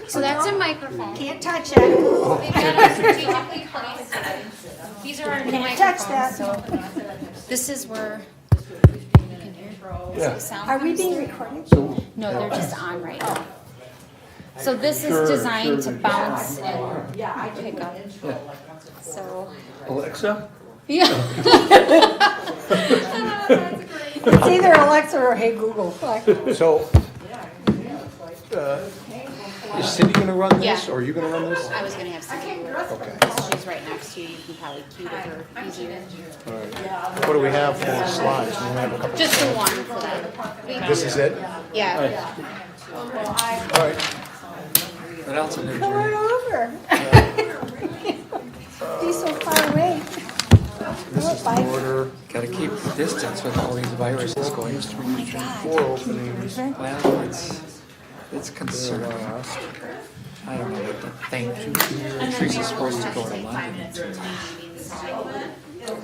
So that's a microphone. Can't touch it. We've got it strategically placed. These are our new Can't touch microphones. that. So this is where you can hear. Yeah. The sound Are we comes being through. recorded? So, No, they're just on right now. So this Sure, is designed sure, to we bounce and pick up. yeah. So Alexa? yeah. It's either Alexa or Hey Google. So, is Cindy gonna run this, Yeah. or are you gonna run this? I was gonna have Cindy do it. Okay. She's right next to you. You can probably cue to her easier. All right. What do we have for slides? We only have a couple. Just the one for that. This is it? Yeah. All right. What else in Come there? on over. Be so far away. This is the order. Gotta keep the distance with all these viruses going through. 4 openings. Well, it's concerning. I don't know what to think. Teresa's supposed to go to London.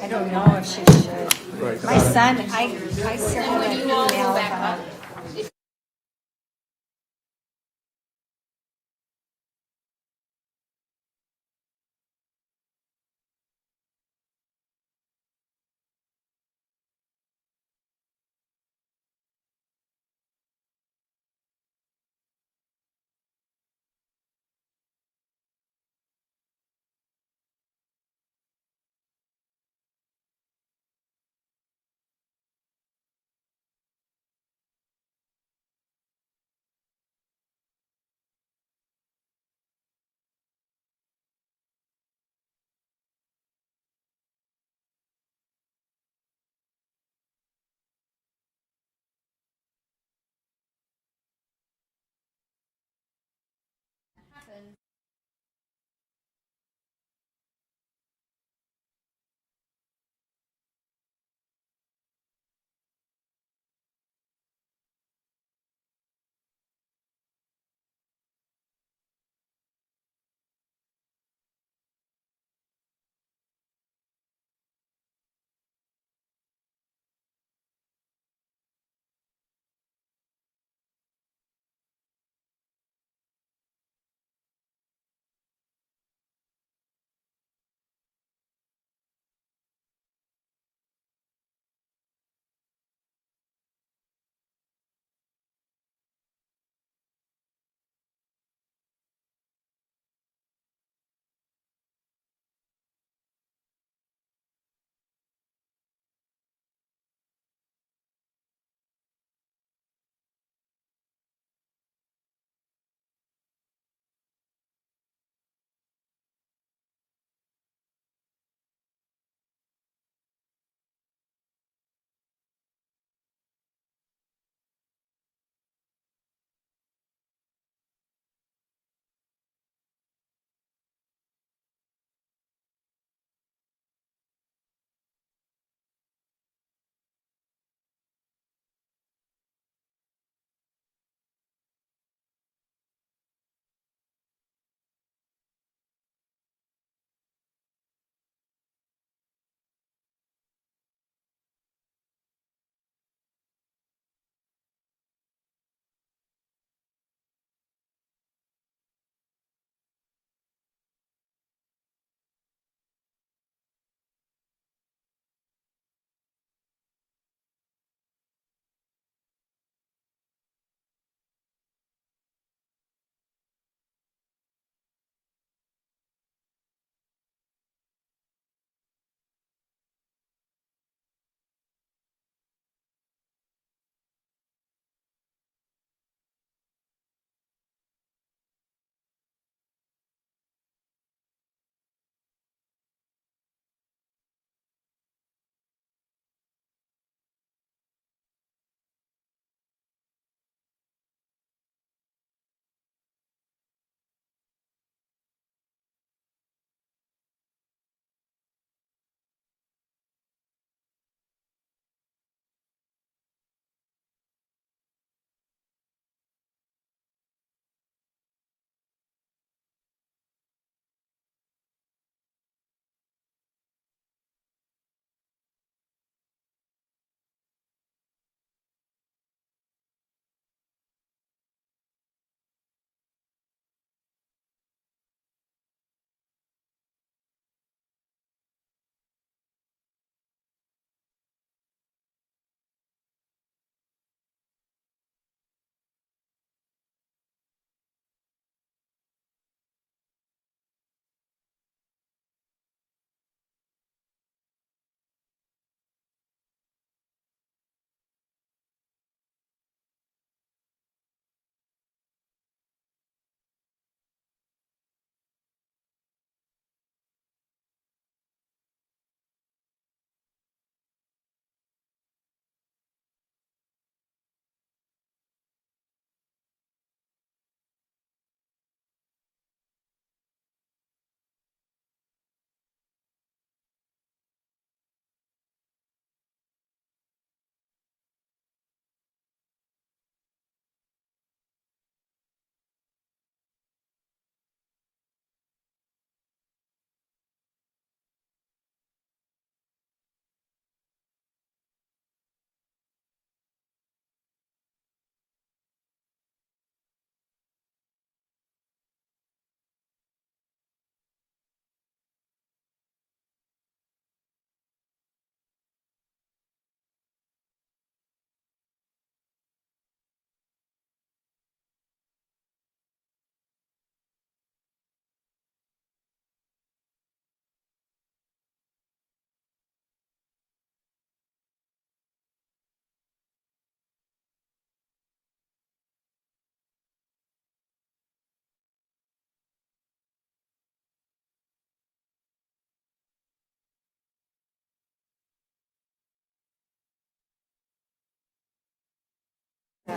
I don't know if she should. Right. My son, I sent him an email about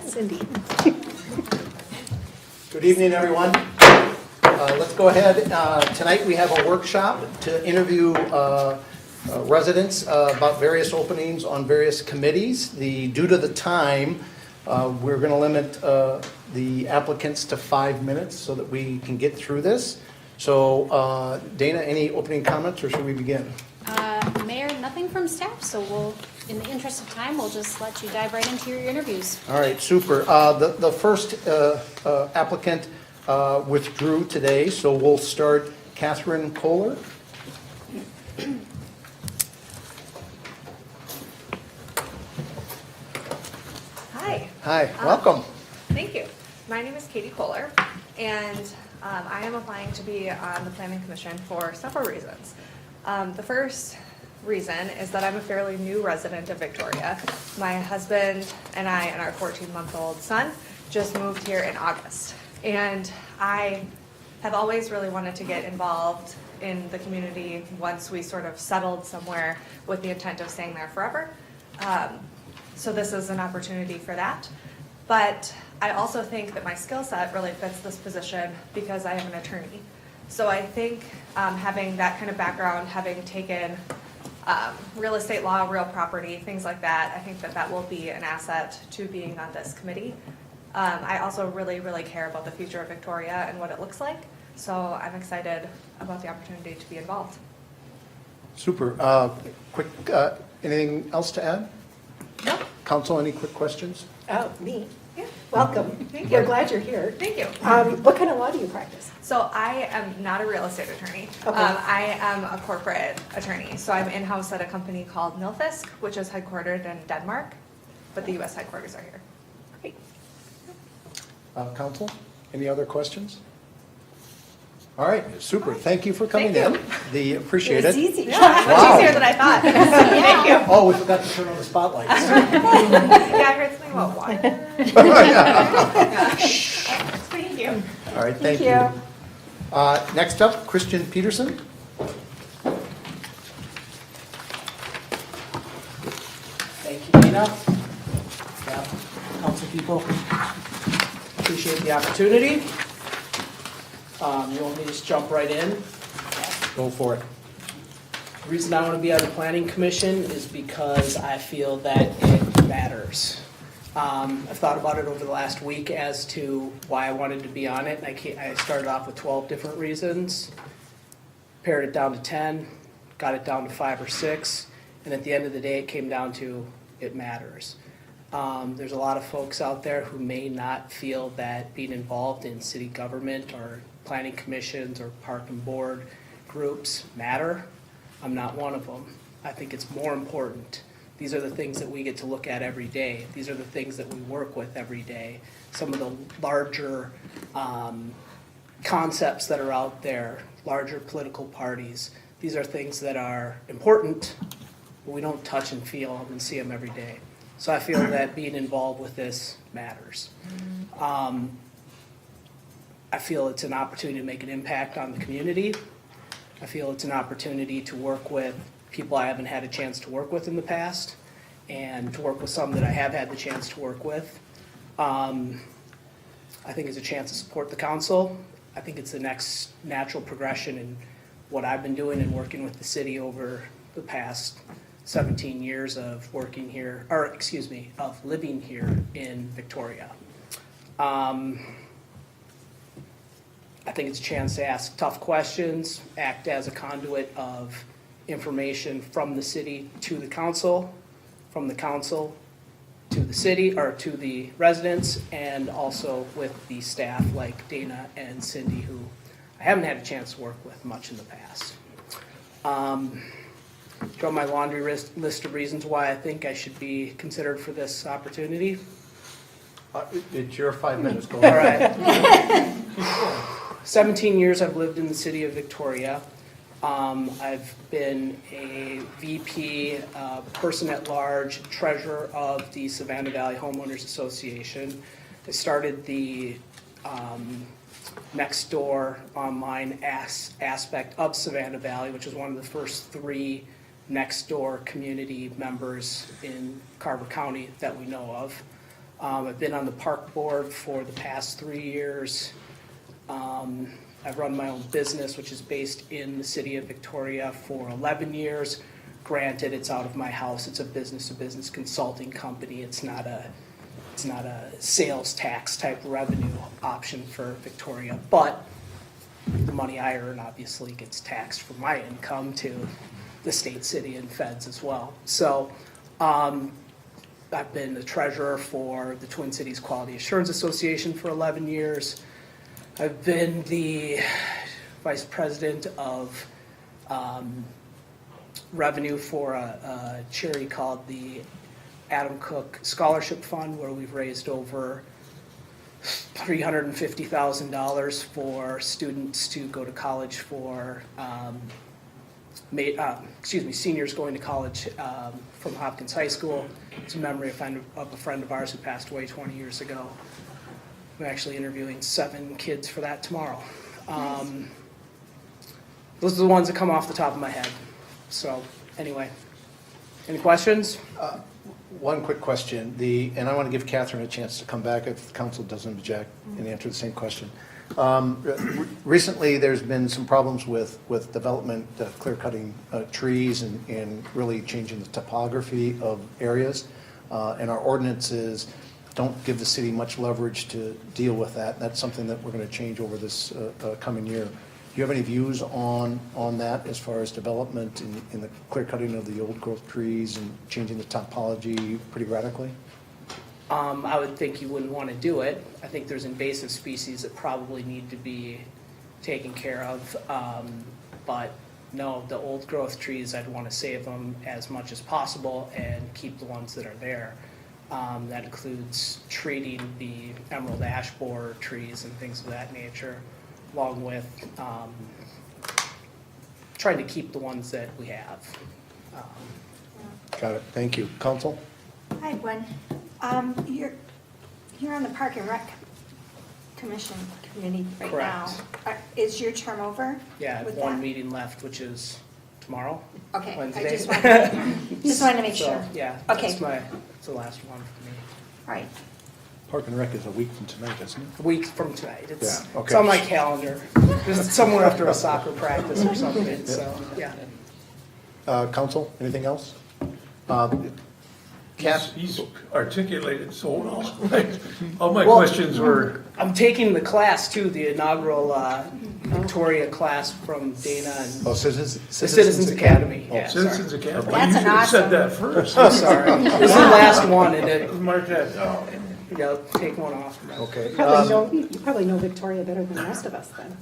Cindy. Good evening, everyone. Let's go ahead. Tonight we have a workshop to interview residents about various openings on various committees. Due to the time, we're going to limit the applicants to 5 minutes so that we can get through this. So Dana, any opening comments or should we begin? Mayor, nothing from staff, so we'll, in the interest of time, we'll just let you dive right into your interviews. All right, super. The first applicant withdrew today, so we'll start Catherine Kohler. Hi. Hi, welcome. Thank you. My name is Katie Kohler, and I am applying to be on the Planning Commission for several reasons. The first reason is that I'm a fairly new resident of Victoria. My husband and I and our 14-month-old son just moved here in August. And I have always really wanted to get involved in the community once we sort of settled somewhere with the intent of staying there forever. So this is an opportunity for that. But I also think that my skill set really fits this position because I am an attorney. So I think having that kind of background, having taken real estate law, real property, things like that, I think that that will be an asset to being on this committee. I also really, really care about the future of Victoria and what it looks like. So I'm excited about the opportunity to be involved. Super. Quick, anything else to add? No. Council, any quick questions? Oh, me. Yeah. Welcome. Thank We're you. glad you're here. Thank you. What kind of law do you practice? So I am not a real estate attorney. Okay. I am a corporate attorney. So I'm in-house at a company called Nilfisk, which is headquartered in Denmark, but the U.S. headquarters are here. Great. Council, any other questions? All right, super. Thank you for coming Thank in. Appreciate It was it. easy. Yeah, much easier than I thought. Thank you. Oh, we forgot to turn on the spotlights. Yeah, I heard something about water. Thank you. All right, thank you. Next up, Christian Peterson. Thank you, Dana. Yeah, council people, appreciate the opportunity. You want me to just jump right in? Go for it. The reason I want to be on the planning commission is because I feel that it matters. I've thought about it over the last week as to why I wanted to be on it. I started off with 12 different reasons, pared it down to 10, got it down to 5 or 6, and at the end of the day, it came down to it matters. There's a lot of folks out there who may not feel that being involved in city government or planning commissions or park and board groups matter. I'm not one of them. I think it's more important. These are the things that we get to look at every day. These are the things that we work with every day. Some of the larger concepts that are out there, larger political parties, these are things that are important, but we don't touch and feel them and see them every day. So I feel that being involved with this matters. I feel it's an opportunity to make an impact on the community. I feel it's an opportunity to work with people I haven't had a chance to work with in the past and to work with some that I have had the chance to work with. I think it's a chance to support the council. I think it's the next natural progression in what I've been doing and working with the city over the past 17 years of working here, or excuse me, of living here in Victoria. I think it's a chance to ask tough questions, act as a conduit of information from the city to the council, from the council to the city, or to the residents, and also with the staff like Dana and Cindy, who I haven't had a chance to work with much in the past. Draw my laundry list of reasons why I think I should be considered for this opportunity. It's your 5 minutes. Go All ahead. right. 17 years I've lived in the city of Victoria. I've been a VP, person at large, treasurer of the Savannah Valley Homeowners Association. I started the next door online aspect of Savannah Valley, which was one of the first 3 next door community members in Carver County that we know of. I've been on the park board for the past 3 years. I've run my own business, which is based in the city of Victoria, for 11 years. Granted, it's out of my house. It's a business-to-business consulting company. It's not a sales tax type revenue option for Victoria, but the money I earn obviously gets taxed from my income to the state, city, and feds as well. So I've been the treasurer for the Twin Cities Quality Assurance Association for 11 years. I've been the vice president of revenue for a charity called the Adam Cook Scholarship Fund, where we've raised over $350,000 for students to go to college for, seniors going to college from Hopkins High School. It's a memory of a friend of ours who passed away 20 years ago. We're actually interviewing 7 kids for that tomorrow. Those are the ones that come off the top of my head. So anyway, any questions? One quick question, and I want to give Catherine a chance to come back if the council doesn't object and answer the same question. Recently, there's been some problems with development, clear-cutting trees and really changing the topography of areas. And our ordinances don't give the city much leverage to deal with that. That's something that we're going to change over this coming year. Do you have any views on that as far as development in the clear cutting of the old growth trees and changing the topology pretty radically? I would think you wouldn't want to do it. I think there's invasive species that probably need to be taken care of. But no, the old growth trees, I'd want to save them as much as possible and keep the ones that are there. That includes treating the emerald ash borer trees and things of that nature, along with trying to keep the ones that we have. Got it, thank you. Council? I had one. You're on the Park and Rec Commission committee right now. Correct. Is your term over? Yeah, I have with one that? meeting left, which is tomorrow. Okay, Wednesday. I just wanted to make So, sure. yeah, Okay. that's the last one for me. All right. Park and Rec is a week from tonight, isn't it? A week from tonight. It's, Yeah, okay. it's on my calendar. Just somewhere after a soccer practice or something, so, yeah. Council, anything else? Kath? He's articulated so well. Right? All my Well- questions were, I'm taking the class too, the inaugural Victoria class from Dana and Oh, the Citizens Academy. Oh, Yeah, sorry. Citizens Academy. You That's should an have said awesome- that first. Oh, sorry. This is the last one, and it, Mark that down. you know, take one off. Okay. You probably know Victoria better than the rest of us then.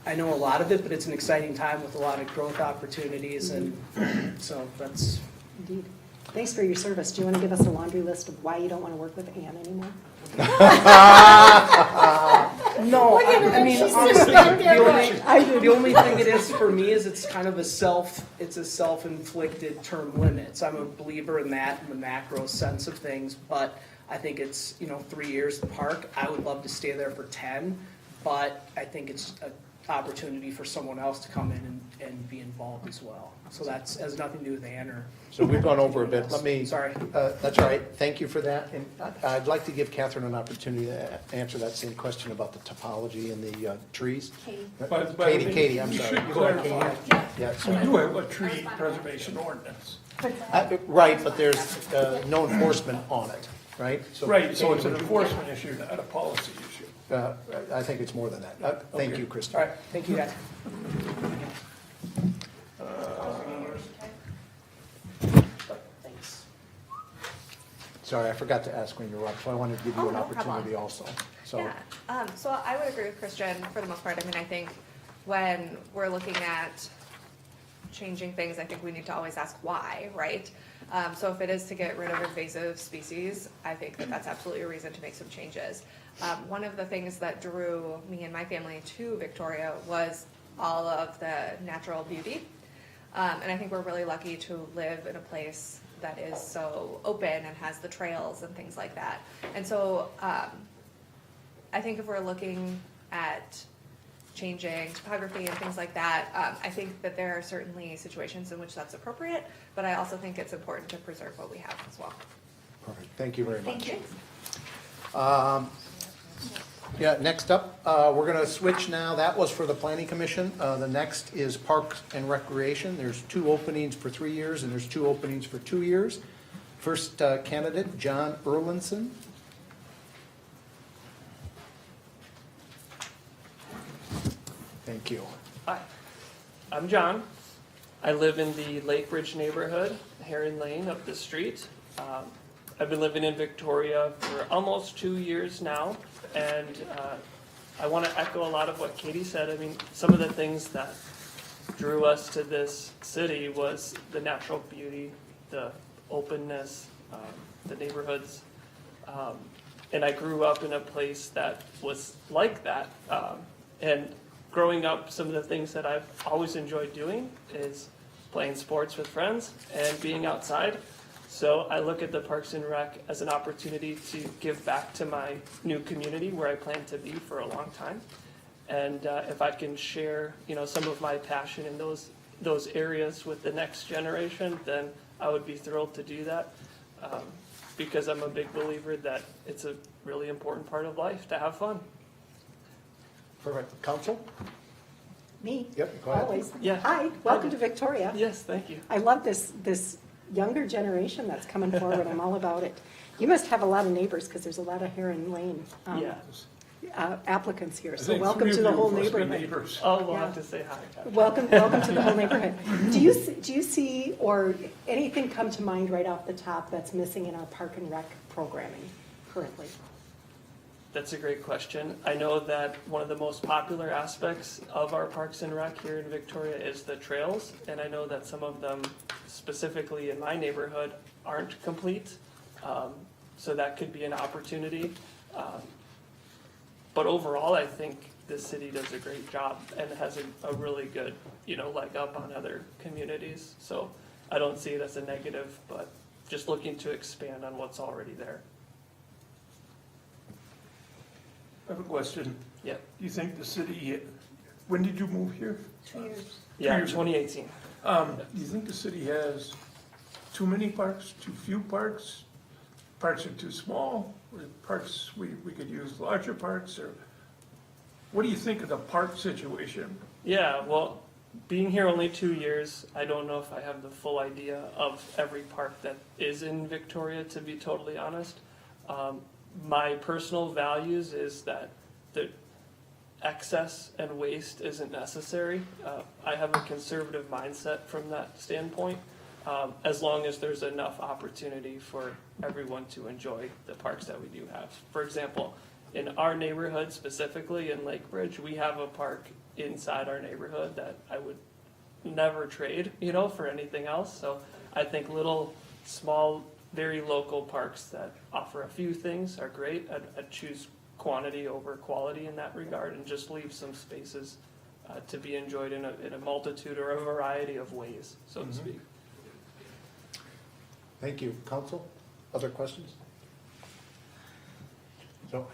I know a lot of it, but it's an exciting time with a lot of growth opportunities, and so that's, Indeed. Thanks for your service. Do you want to give us a laundry list of why you don't want to work with Ann anymore? no, I mean, honestly, the only thing it is for me is it's kind of a self-inflicted term limits. I'm a believer in that, in the macro sense of things, but I think it's, 3 years at the park. I would love to stay there for 10, but I think it's an opportunity for someone else to come in and be involved as well. So that's, has nothing to do with Ann or. So we've gone over a bit. Let me. Sorry. That's all right. Thank you for that. And I'd like to give Catherine an opportunity to answer that same question about the topology and the trees. Katie. Katie, I'm sorry. You Go ahead, Katie. clarify. Yeah, We sorry. do have a tree preservation ordinance. Right, but there's no enforcement on it, right? So- Right, so it's an enforcement issue, not a policy issue. I think it's more than that. Thank Okay. you, Kristen. All right, thank you guys. Thanks. Sorry, I forgot to ask when you were up, so I wanted to give you Oh, an no problem. opportunity also. So, Yeah, so I would agree with Christian for the most part. I mean, I think when we're looking at changing things, I think we need to always ask why, right? So if it is to get rid of invasive species, I think that that's absolutely a reason to make some changes. One of the things that drew me and my family to Victoria was all of the natural beauty. And I think we're really lucky to live in a place that is so open and has the trails and things like that. And so I think if we're looking at changing topography and things like that, I think that there are certainly situations in which that's appropriate, but I also think it's important to preserve what we have as well. Perfect, thank you very much. Thank you. Yeah, next up, we're gonna switch now, that was for the planning commission. The next is Parks and Recreation. There's 2 openings for 3 years, and there's 2 openings for 2 years. First candidate, John Erlinson. Thank you. Hi, I'm John. I live in the Lake Ridge neighborhood, Heron Lane up the street. I've been living in Victoria for almost 2 years now, and I want to echo a lot of what Katie said. I mean, some of the things that drew us to this city was the natural beauty, the openness, the neighborhoods. And I grew up in a place that was like that. And growing up, some of the things that I've always enjoyed doing is playing sports with friends and being outside. So I look at the Parks and Rec as an opportunity to give back to my new community where I plan to be for a long time. And if I can share, some of my passion in those areas with the next generation, then I would be thrilled to do that. Because I'm a big believer that it's a really important part of life to have fun. Perfect. Council? Me? Yep, go ahead. Always. Yeah. Hi, welcome to Victoria. Yes, thank you. I love this younger generation that's coming forward. I'm all about it. You must have a lot of neighbors because there's a lot of Heron Lane Yeah. Applicants here. I So think welcome 3 to of the you whole must be neighborhood. neighbors. Oh, we'll Yeah. have to say hi. Welcome to the whole neighborhood. Do you see or anything come to mind right off the top that's missing in our Park and Rec programming currently? That's a great question. I know that one of the most popular aspects of our Parks and Rec here in Victoria is the trails, and I know that some of them, specifically in my neighborhood, aren't complete. So that could be an opportunity. But overall, I think the city does a great job and has a really good, leg up on other communities. So I don't see it as a negative, but just looking to expand on what's already there. I have a question. Yep. Do you think the city, when did you move here? 2 years. Yeah, years ago. 2018. Do you think the city has too many parks, too few parks? Parks are too small, or parks, we could use larger parks, or what do you think of the park situation? Yeah, well, being here only 2 years, I don't know if I have the full idea of every park that is in Victoria, to be totally honest. My personal values is that the excess and waste isn't necessary. I have a conservative mindset from that standpoint, as long as there's enough opportunity for everyone to enjoy the parks that we do have. For example, in our neighborhood specifically in Lake Ridge, we have a park inside our neighborhood that I would never trade, for anything else. So I think little, small, very local parks that offer a few things are great. I'd choose quantity over quality in that regard and just leave some spaces to be enjoyed in a multitude or a variety of ways, so to speak. Thank you. Council, other questions? So,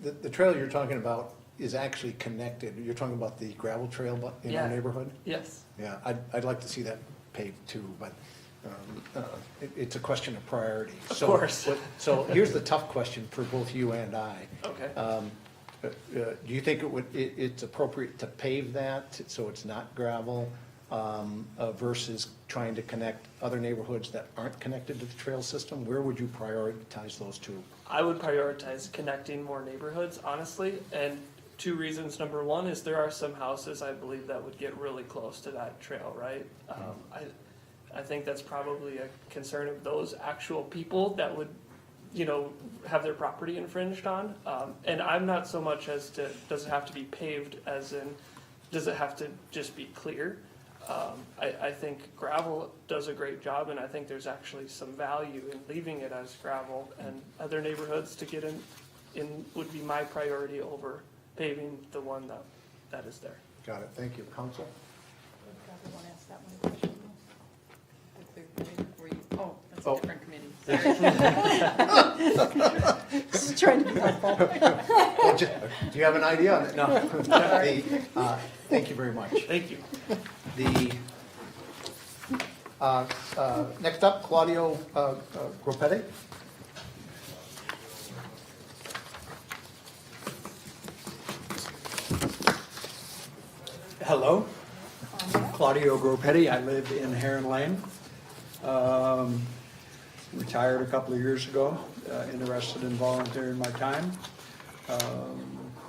the trail you're talking about is actually connected. You're talking about the gravel trail in our Yeah. neighborhood? Yes. Yeah, I'd like to see that paved too, but it's a question of priority. Of course. So here's the tough question for both you and I. Okay. Do you think it's appropriate to pave that so it's not gravel versus trying to connect other neighborhoods that aren't connected to the trail system? Where would you prioritize those two? I would prioritize connecting more neighborhoods, honestly, and 2 reasons. Number one is there are some houses, I believe, that would get really close to that trail, right? I think that's probably a concern of those actual people that would, have their property infringed on. And I'm not so much as to, does it have to be paved, as in, does it have to just be clear? I think gravel does a great job, and I think there's actually some value in leaving it as gravel, and other neighborhoods to get in would be my priority over paving the one that is there. Got it. Thank you. Council? Oh, that's Oh. a different committee. Just trying to be helpful. Well, do you have an idea on it? No. Thank you very much. Thank you. Next up, Claudio Groppetti. Hello, Claudio Groppetti. I live in Heron Lane. Retired a couple of years ago, interested in volunteering my time.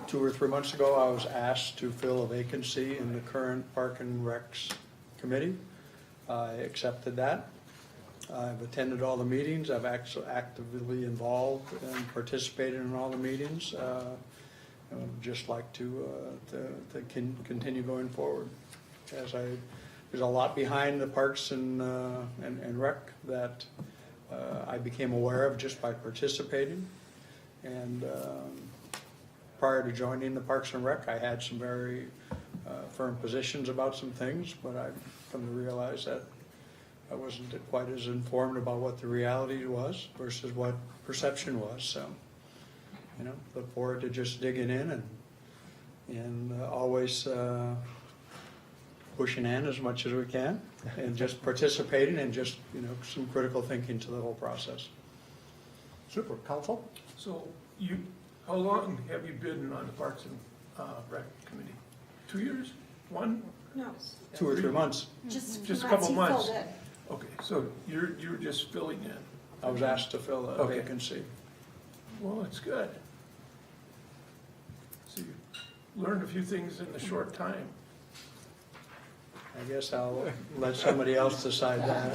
2 or 3 months ago, I was asked to fill a vacancy in the current Park and Recs Committee. I accepted that. I've attended all the meetings. I've actually actively involved and participated in all the meetings. I would just like to continue going forward. There's a lot behind the Parks and Rec that I became aware of just by participating. And prior to joining the Parks and Rec, I had some very firm positions about some things, but I've come to realize that I wasn't quite as informed about what the reality was versus what perception was. So, look forward to just digging in and always pushing in as much as we can and just participating and just, some critical thinking to the whole process. Super. Council? So how long have you been on the Parks and Rec Committee? 2 years? 1? No. 2 or 3 months. Just a couple months? Okay, so you're just filling in. I was asked to fill a vacancy. Well, it's good. So you learned a few things in the short time. I guess I'll let somebody else decide that.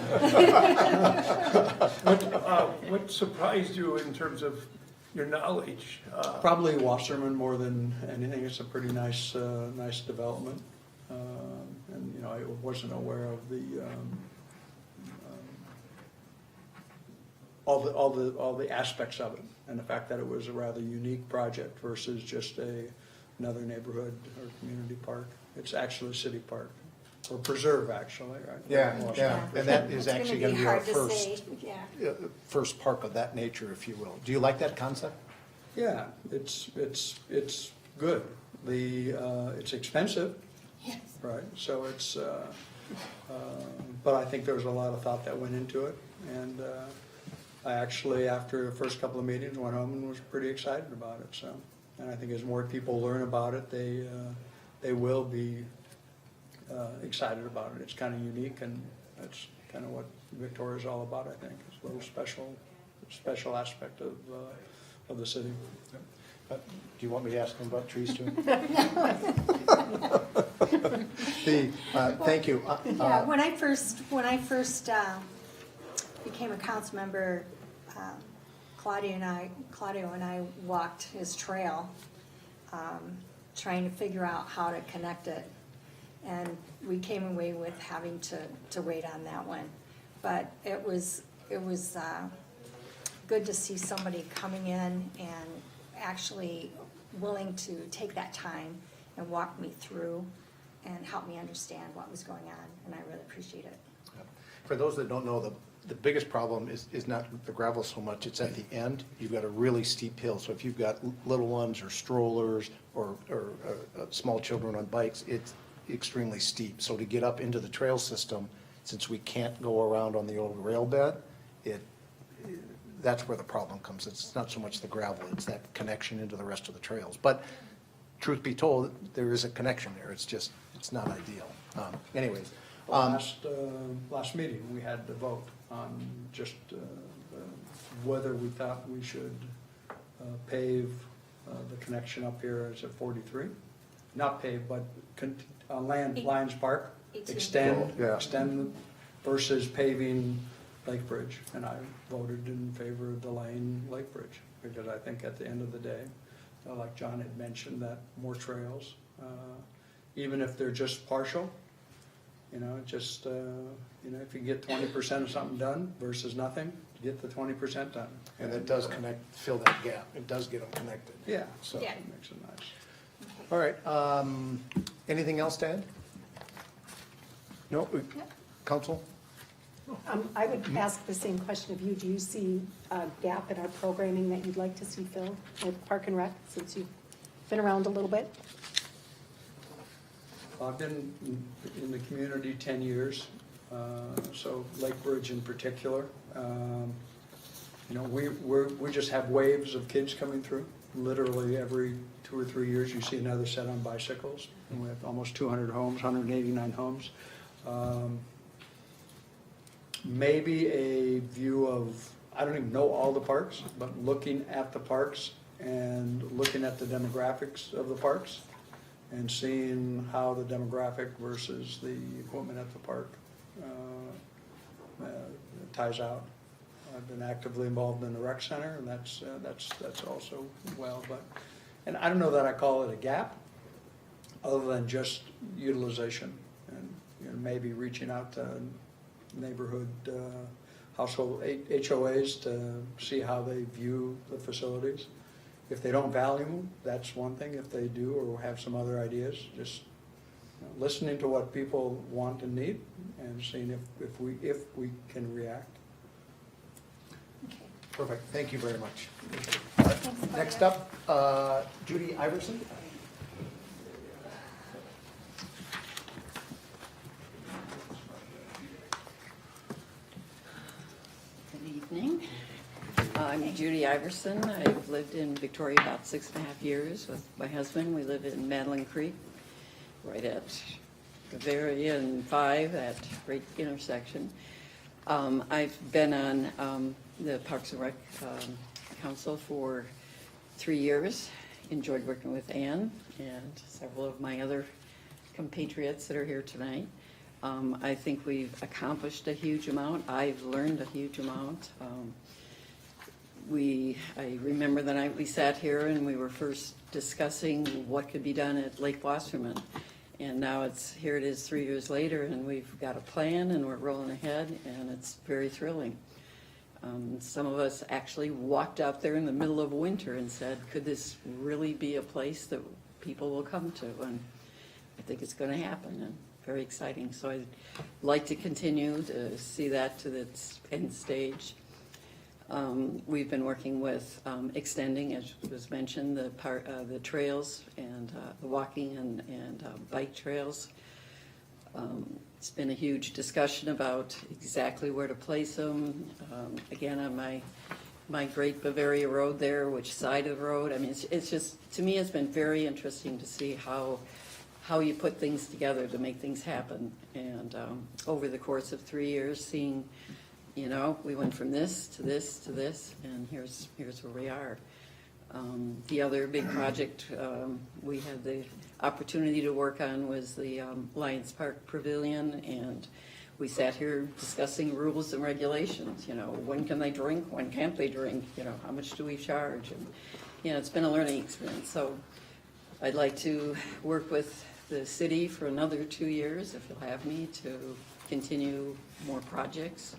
What surprised you in terms of your knowledge? Probably Wasserman more than anything. It's a pretty nice development. And, I wasn't aware of all the aspects of it, and the fact that it was a rather unique project versus just another neighborhood or community park. It's actually a city park, or preserve, actually, right? Yeah, Washington. and that is actually going to be our first, Yeah. first park of that nature, if you will. Do you like that concept? Yeah, it's good. It's expensive. Yes. Right, so but I think there was a lot of thought that went into it, and I actually, after the first couple of meetings, went home and was pretty excited about it, so. And I think as more people learn about it, they will be excited about it. It's kind of unique, and that's kind of what Victoria's all about, I think. It's a little special aspect of the city. Do you want me to ask them about trees too? Thank you. Yeah, when I first became a council member, Claudio and I walked his trail, trying to figure out how to connect it. And we came away with having to wait on that one. But it was good to see somebody coming in and actually willing to take that time and walk me through and help me understand what was going on, and I really appreciate it. For those that don't know, the biggest problem is not the gravel so much, it's at the end. You've got a really steep hill, so if you've got little ones or strollers or small children on bikes, it's extremely steep. So to get up into the trail system, since we can't go around on the old rail bed, that's where the problem comes. It's not so much the gravel, it's that connection into the rest of the trails. But truth be told, there is a connection there. It's not ideal. Anyways. Last meeting, we had to vote on just whether we thought we should pave the connection up here, is it 43? Not pave, but Lions Park, 18. extend versus paving Lake Bridge. And I voted in favor of the Lake Bridge, because I think at the end of the day, like John had mentioned, that more trails, even if they're just partial, if you get 20% of something done versus nothing, get the 20% done. And it does fill that gap. It does get them connected. Yeah, so Yeah. it makes it nice. All right, anything else to add? No, council? I would ask the same question of you. Do you see a gap in our programming that you'd like to see filled with Park and Rec, since you've been around a little bit? I've been in the community 10 years. So Lake Bridge in particular. You know, we just have waves of kids coming through. Literally every 2 or 3 years, you see another set on bicycles. And we have almost 200 homes, 189 homes. Maybe a view of, I don't even know all the parks, but looking at the parks and looking at the demographics of the parks and seeing how the demographic versus the equipment at the park ties out. I've been actively involved in the rec center, and that's also well, but, and I don't know that I call it a gap, other than just utilization, and you know, maybe reaching out to neighborhood household HOAs to see how they view the facilities. If they don't value them, that's one thing. If they do or have some other ideas, just listening to what people want and need, and seeing if we can react. Perfect, thank you very much. Next up, Judy Iverson. Good evening. I'm Judy Iverson. I've lived in Victoria about 6.5 years with my husband. We live in Madeline Creek, right at Bavaria and 5, that great intersection. I've been on the Parks and Rec Council for 3 years. Enjoyed working with Ann and several of my other compatriots that are here tonight. I think we've accomplished a huge amount. I've learned a huge amount. I remember the night we sat here and we were first discussing what could be done at Lake Wasserman. And now here it is 3 years later, and we've got a plan and we're rolling ahead, and it's very thrilling. Some of us actually walked out there in the middle of winter and said, could this really be a place that people will come to? And I think it's going to happen, and very exciting. So I'd like to continue to see that to its end stage. We've been working with extending, as was mentioned, the trails and the walking and bike trails. It's been a huge discussion about exactly where to place them. Again, on my Great Bavaria Road there, which side of the road. I mean, it's just, to me, it's been very interesting to see how you put things together to make things happen. And over the course of 3 years, seeing, you know, we went from this to this to this, and here's where we are. The other big project we had the opportunity to work on was the Lions Park Pavilion, and we sat here discussing rules and regulations. You know, when can they drink? When can't they drink? You know, how much do we charge? And you know, it's been a learning experience. So I'd like to work with the city for another 2 years, if you'll have me, to continue more projects.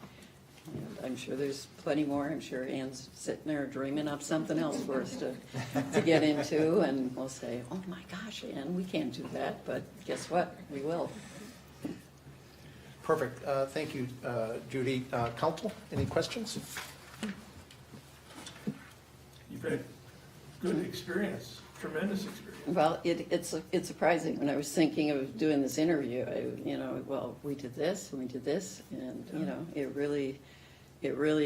And I'm sure there's plenty more. I'm sure Ann's sitting there dreaming up something else for us to get into, and we'll say, oh my gosh, Ann, we can't do that, but guess what? We will. Perfect, thank you, Judy. Council, any questions? You've had good experience, tremendous experience. Well, it's surprising. When I was thinking of doing this interview, well, we did this and we did this, and you know, it really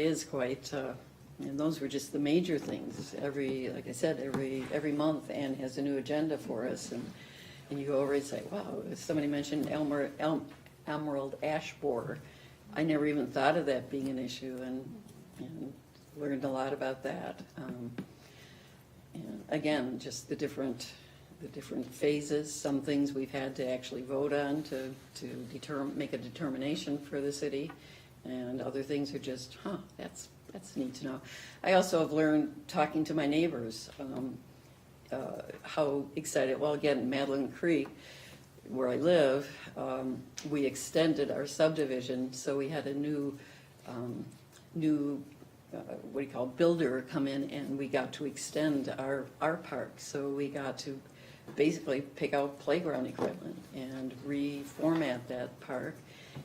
is quite. And those were just the major things. Like I said, every month, Ann has a new agenda for us, and you already say, wow. Somebody mentioned emerald ash borer. I never even thought of that being an issue, and learned a lot about that. And again, just the different phases. Some things we've had to actually vote on to make a determination for the city, and other things are just, that's neat to know. I also have learned, talking to my neighbors, how excited. Well, again, Madeline Creek, where I live, we extended our subdivision, so we had a new builder come in, and we got to extend our park. So we got to basically pick out playground equipment and reformat that park.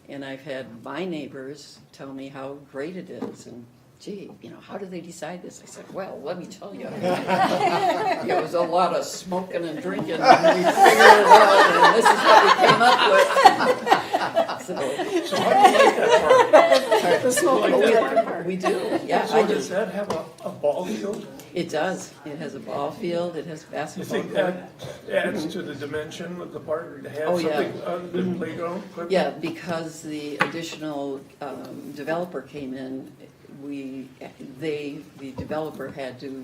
And I've had my neighbors tell me how great it is, and gee, how do they decide this? I said, well, let me tell you. It was a lot of smoking and drinking, and we figured it out, and this is what we came up with. So how do you like that park? The smoking and drinking part. We do, yeah, So I do. does that have a ball field? It does. It has a ball field, it has You basketball think court. that adds to the dimension of the park, to have Oh, yeah. something other than playground equipment? Yeah, because the additional developer came in, the developer had to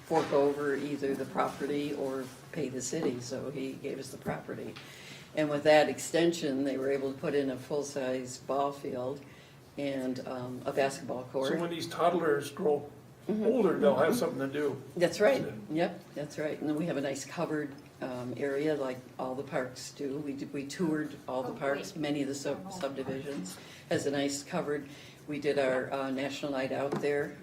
fork over either the property or pay the city, so he gave us the property. And with that extension, they were able to put in a full-size ball field and a basketball So court. when these toddlers grow Mm-hmm. older, they'll have something to do. That's right, yep, that's right. And then we have a nice covered area like all the parks do. We toured all the parks, many of the subdivisions. Has a nice covered, we did our national night out there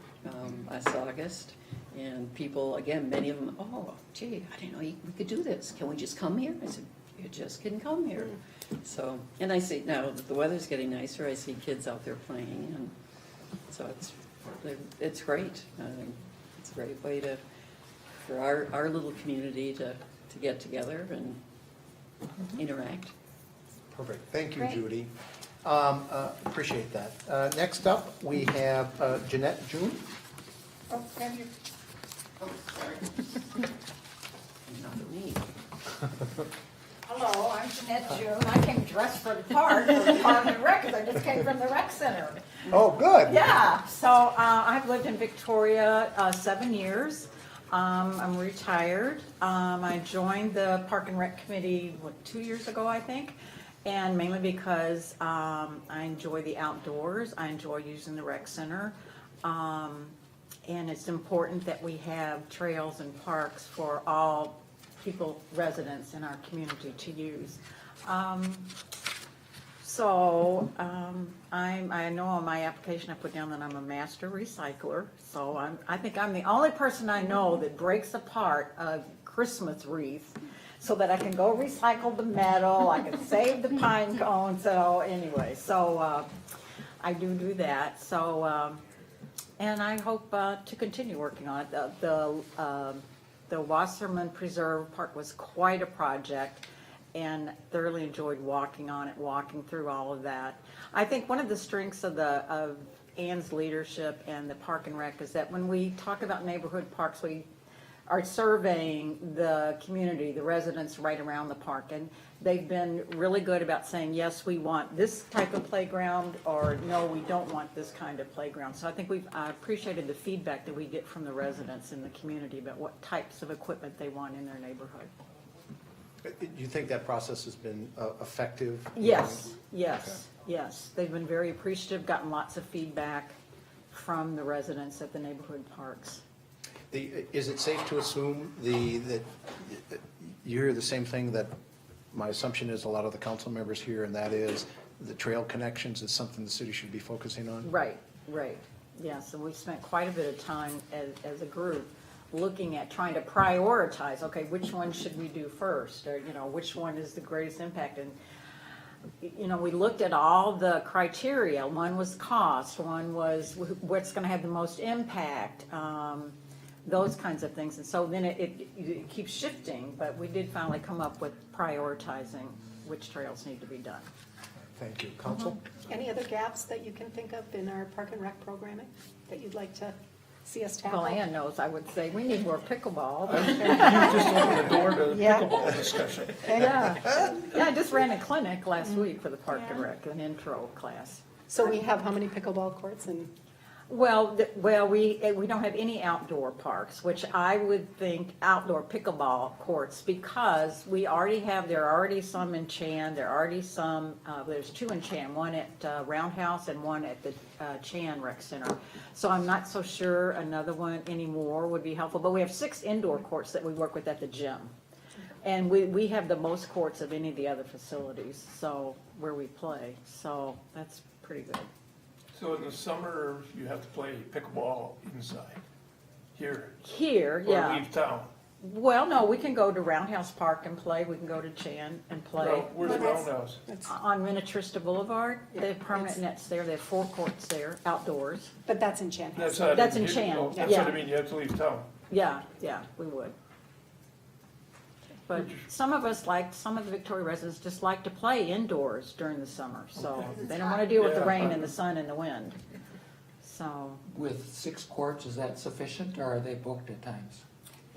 last August. And people, again, many of them, oh, gee, I didn't know we could do this. Can we just come here? I said, you just can come here. So, and I see now that the weather's getting nicer, I see kids out there playing, and so it's great. It's a great way for our little community to get together and interact. Perfect, thank you, Great. Judy. Appreciate that. Next up, we have Jeanette June. Oh, thank you. Oh, sorry. Not me. Hello, I'm Jeanette June. I came dressed for the park, for the Park and Rec, because I just came from the rec center. Oh, good. Yeah, so I've lived in Victoria 7 years. I'm retired. I joined the Park and Rec Committee, 2 years ago, I think? And mainly because I enjoy the outdoors. I enjoy using the rec center. And it's important that we have trails and parks for all people, residents in our community to use. I know on my application I put down that I'm a master recycler. So I think I'm the only person I know that breaks apart a Christmas wreath so that I can go recycle the metal, I can save the pine cones. So anyway, I do that. So, and I hope to continue working on it. The Wasserman Preserve Park was quite a project, and thoroughly enjoyed walking on it, walking through all of that. I think one of the strengths of Ann's leadership and the Park and Rec is that when we talk about neighborhood parks, we are surveying the community, the residents right around the park, and they've been really good about saying, yes, we want this type of playground, or no, we don't want this kind of playground. So I think we've appreciated the feedback that we get from the residents in the community about what types of equipment they want in their neighborhood. Do you think that process has been effective? Yes, yes, yes. They've been very appreciative, gotten lots of feedback from the residents at the neighborhood parks. Is it safe to assume that you hear the same thing that my assumption is a lot of the council members here, and that is the trail connections is something the city should be focusing on? Right, right. Yes, and we've spent quite a bit of time as a group looking at trying to prioritize, okay, which one should we do first? Or, which one is the greatest impact? And, we looked at all the criteria. One was cost, one was what's going to have the most impact, those kinds of things. And so then it keeps shifting, but we did finally come up with prioritizing which trails need to be done. Thank you. Council? Any other gaps that you can think of in our Park and Rec programming that you'd like to see us tackle? Well, Ann knows, I would say, we need more pickleball. You just opened the door to the Yeah. pickleball discussion. Yeah, I just ran a clinic last week for the Park and Rec, an intro class. So we have how many pickleball courts and? Well, we don't have any outdoor parks, which I would think outdoor pickleball courts, because there are already some in Chan, there's 2 in Chan, one at Roundhouse and one at the Chan Rec Center. So I'm not so sure another one anymore would be helpful, but we have 6 indoor courts that we work with at the gym. And we have the most courts of any of the other facilities, so, where we play, so that's pretty good. So in the summer, you have to play pickleball inside, here. Here, yeah. Or leave town. Well, no, we can go to Roundhouse Park and play, we can go to Chan and play. No, where's the roundhouse? On Minnetrista Boulevard, they have permanent nets there, they have 4 courts there, outdoors. But that's in Chan. That's not. That's in Chan, That's yeah. what I mean, you have to leave town. Yeah, we would. But some of us some of the Victoria residents just like to play indoors during the summer, so they don't want to deal with the Yeah. rain and the sun and the wind. So, With 6 courts, is that sufficient, or are they booked at times?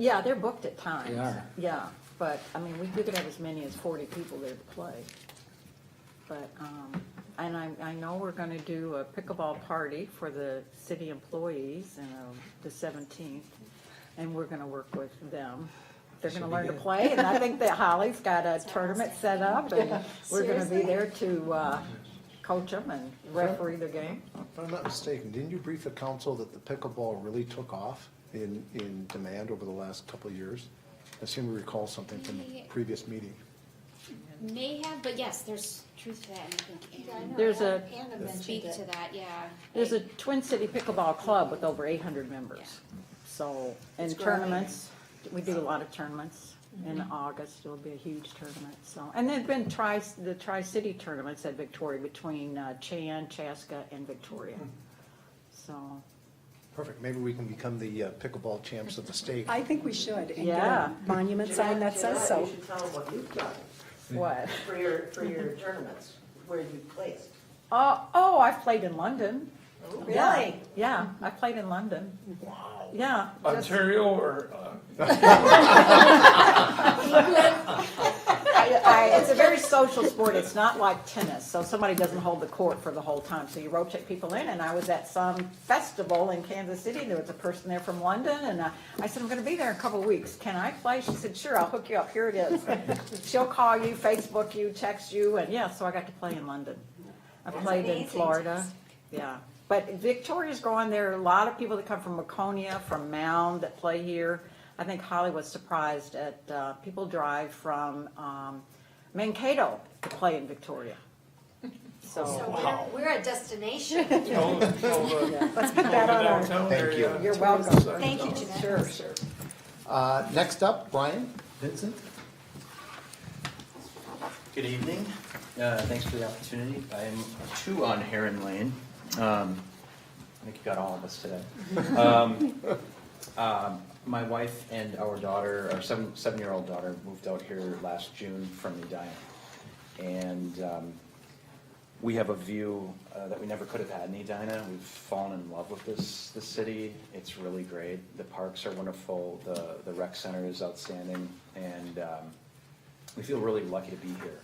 yeah, they're booked at times. They are. Yeah, but, I mean, we could have as many as 40 people there to play. But, and I know we're gonna do a pickleball party for the city employees, the 17th, and we're gonna work with them. They're gonna learn to play, and I think that Holly's got a tournament set up, and we're gonna be there to, coach them and referee the game. If I'm not mistaken, didn't you brief the council that the pickleball really took off in demand over the last couple of years? I seem to recall something from the previous meeting. May have, but yes, there's truth to that, and I think Anna There's a, speak to that, yeah. there's a Twin City Pickleball Club with over 800 members. So, and tournaments, we do a lot of tournaments. In August, it'll be a huge tournament, so. And there've been the Tri-City tournaments at Victoria between Chan, Chaska, and Victoria. So, Perfect, maybe we can become the pickleball champs of the state. I think we should, and get Yeah. a monument sign that says so. You should tell them what you've done what? for your tournaments, where you placed. Oh, I've played in London. Really? Yeah, I played in London. Wow. Yeah. just- Ontario or, It's a very social sport. It's not like tennis, so somebody doesn't hold the court for the whole time. So you rotate people in, and I was at some festival in Kansas City, and there was a person there from London, and I said, I'm gonna be there in a couple of weeks. Can I play? She said, sure, I'll hook you up. Here it is. She'll call you, Facebook you, text you, and yeah, so I got to play in London. I played in Florida, yeah. But Victoria's growing. There are a lot of people that come from Waconia, from Mound that play here. I think Holly was surprised at people drive from Mankato to play in Victoria. So we're a destination. Let's put that on our, Thank you. you're welcome. Thank you, Jeanette. Sure. Next up, Brian Vincent. Good evening. Thanks for the opportunity. I'm 2 on Heron Lane. I think you got all of us today. My wife and our daughter, our 7-year-old daughter, moved out here last June from Edina. And we have a view that we never could have had in Edina. We've fallen in love with this city. It's really great. The parks are wonderful. The rec center is outstanding. And we feel really lucky to be here.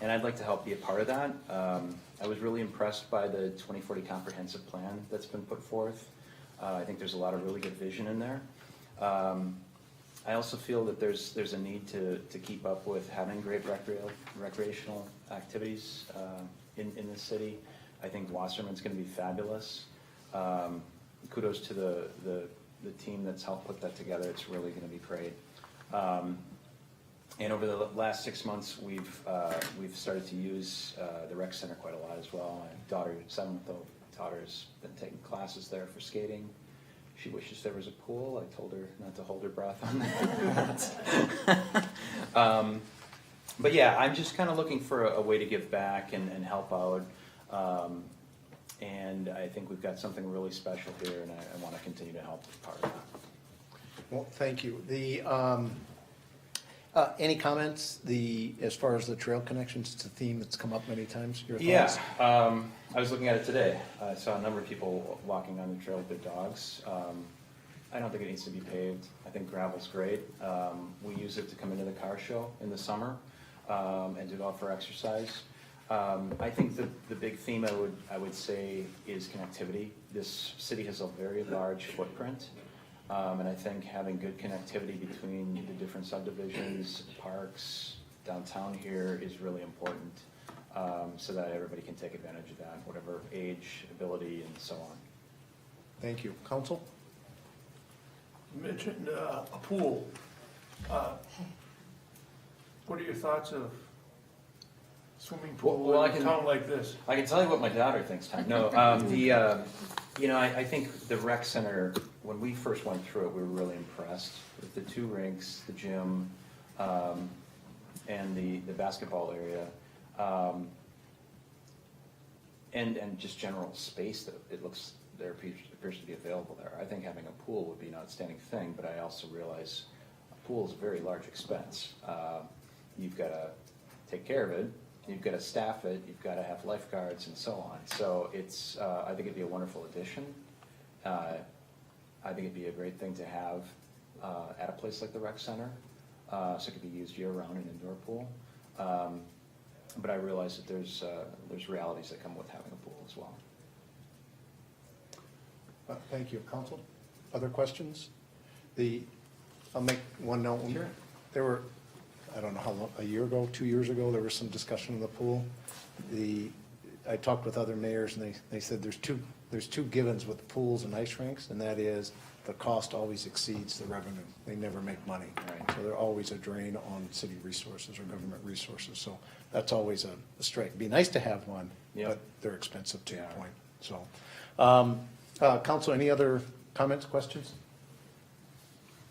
And I'd like to help be a part of that. I was really impressed by the 2040 comprehensive plan that's been put forth. I think there's a lot of really good vision in there. I also feel that there's a need to keep up with having great recreational activities in the city. I think Wasserman's going to be fabulous. Kudos to the team that's helped put that together. It's really going to be great. And over the last 6 months, we've started to use the rec center quite a lot as well. My daughter, 7-month-old daughter's been taking classes there for skating. She wishes there was a pool. I told her not to hold her breath on that. But yeah, I'm just kind of looking for a way to give back and help out. And I think we've got something really special here, and I want to continue to help be part of that. Well, thank you. Any comments, as far as the trail connections? It's a theme that's come up many times. Your thoughts? Yeah, I was looking at it today. I saw a number of people walking on the trail with their dogs. I don't think it needs to be paved. I think gravel's great. We use it to come into the car show in the summer and to go out for exercise. I think the big theme I would say is connectivity. This city has a very large footprint. And I think having good connectivity between the different subdivisions, parks, downtown here is really important, so that everybody can take advantage of that, whatever age, ability, and so on. Thank you. Council? you mentioned a pool. What are your thoughts of swimming pool Well, in a town like this? I can tell you what my daughter thinks, Tom. No, I think the rec center, when we first went through it, we were really impressed with the 2 rinks, the gym, and the basketball area. And just general space that it looks, there appears to be available there. I think having a pool would be an outstanding thing, but I also realize a pool is a very large expense. You've got to take care of it, you've got to staff it, you've got to have lifeguards and so on. So it's, I think it'd be a wonderful addition. I think it'd be a great thing to have at a place like the rec center, so it could be used year-round, an indoor pool. But I realize that there's realities that come with having a pool as well. Thank you. Council, other questions? I'll make one note. Sure. There were, I don't know how long, a year ago, 2 years ago, there was some discussion of the pool. I talked with other mayors and they said there's two givens with pools and ice rinks, and that is the cost always exceeds the revenue. They never make money. Right. So they're always a drain on city resources or government resources. So that's always a strike. It'd be nice to have one, Yep. but they're expensive to your Yeah. point. So, council, any other comments, questions?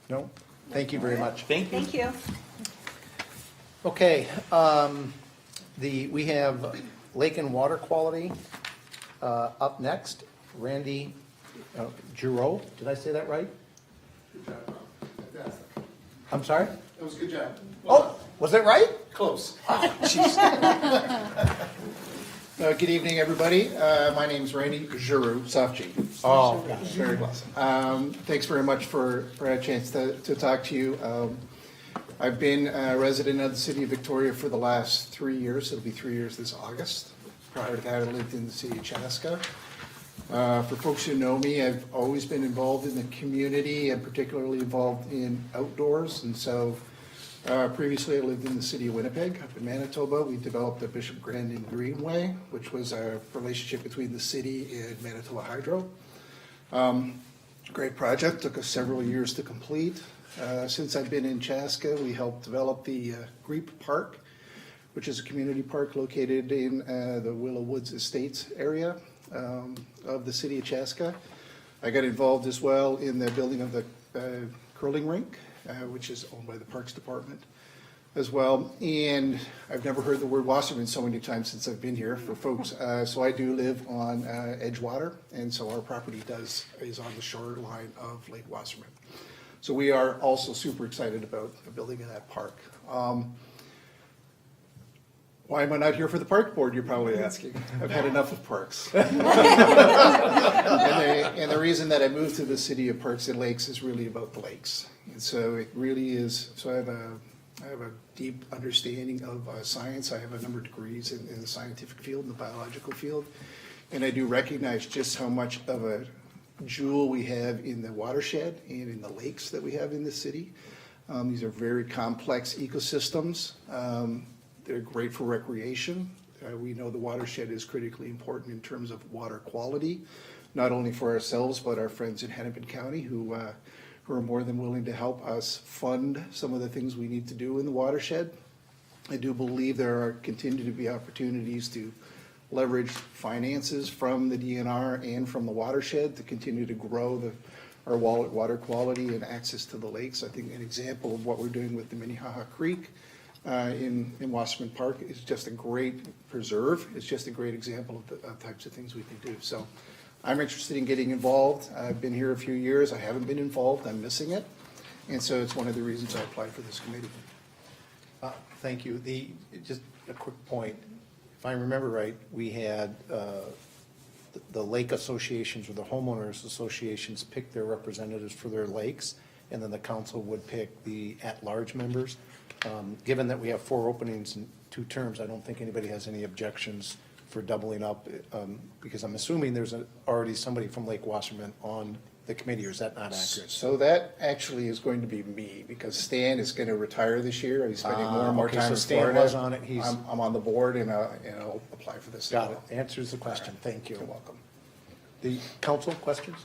No? Thank you very much. Thank you. Thank you. Okay, we have lake and water quality up next. Randy Giroux, did I say that right? Good job, Tom. I'm sorry? That was a good job. Oh, was it right? Close. Good evening, everybody. My name's Randy Giroux, soft G. Oh, Very close. Thanks very much for a chance to talk to you. I've been a resident of the city of Victoria for the last 3 years. It'll be 3 years this August. Prior to that, I lived in the city of Chaska. For folks who know me, I've always been involved in the community and particularly involved in outdoors. And so previously I lived in the city of Winnipeg, up in Manitoba. We developed the Bishop Grandin Greenway, which was a relationship between the city and Manitoba Hydro. Great project, took us several years to complete. Since I've been in Chaska, we helped develop the Greep Park, which is a community park located in the Willow Woods Estates area of the city of Chaska. I got involved as well in the building of the curling rink, which is owned by the Parks Department as well. And I've never heard the word Wasserman so many times since I've been here for folks. So I do live on Edgewater, and so our property is on the shoreline of Lake Wasserman. So we are also super excited about the building of that park. Why am I not here for the park board, you're probably asking. I've had enough of parks. And the reason that I moved to the city of Parks and Lakes is really about the lakes. And so it really is, so I have a deep understanding of science. I have a number of degrees in the scientific field, in the biological field. And I do recognize just how much of a jewel we have in the watershed and in the lakes that we have in the city. These are very complex ecosystems. They're great for recreation. We know the watershed is critically important in terms of water quality, not only for ourselves, but our friends in Hennepin County who are more than willing to help us fund some of the things we need to do in the watershed. I do believe there continue to be opportunities to leverage finances from the DNR and from the watershed to continue to grow our water quality and access to the lakes. I think an example of what we're doing with the Minnehaha Creek in Wasserman Park is just a great preserve. It's just a great example of the types of things we can do. So I'm interested in getting involved. I've been here a few years. I haven't been involved. I'm missing it. And so it's one of the reasons I applied for this committee. Thank you. Just a quick point. If I remember right, we had the lake associations or the homeowners associations pick their representatives for their lakes, and then the council would pick the at-large members. Given that we have 4 openings in 2 terms, I don't think anybody has any objections for doubling up, because I'm assuming there's already somebody from Lake Wasserman on the committee, or is that not accurate? So that actually is going to be me, because Stan is going to retire this year. He's spending more and more Okay, time so in Stan Florida. was on it. I'm on the board, and I'll apply for this. Got it. Answers the question. Thank you. You're welcome. The council, questions?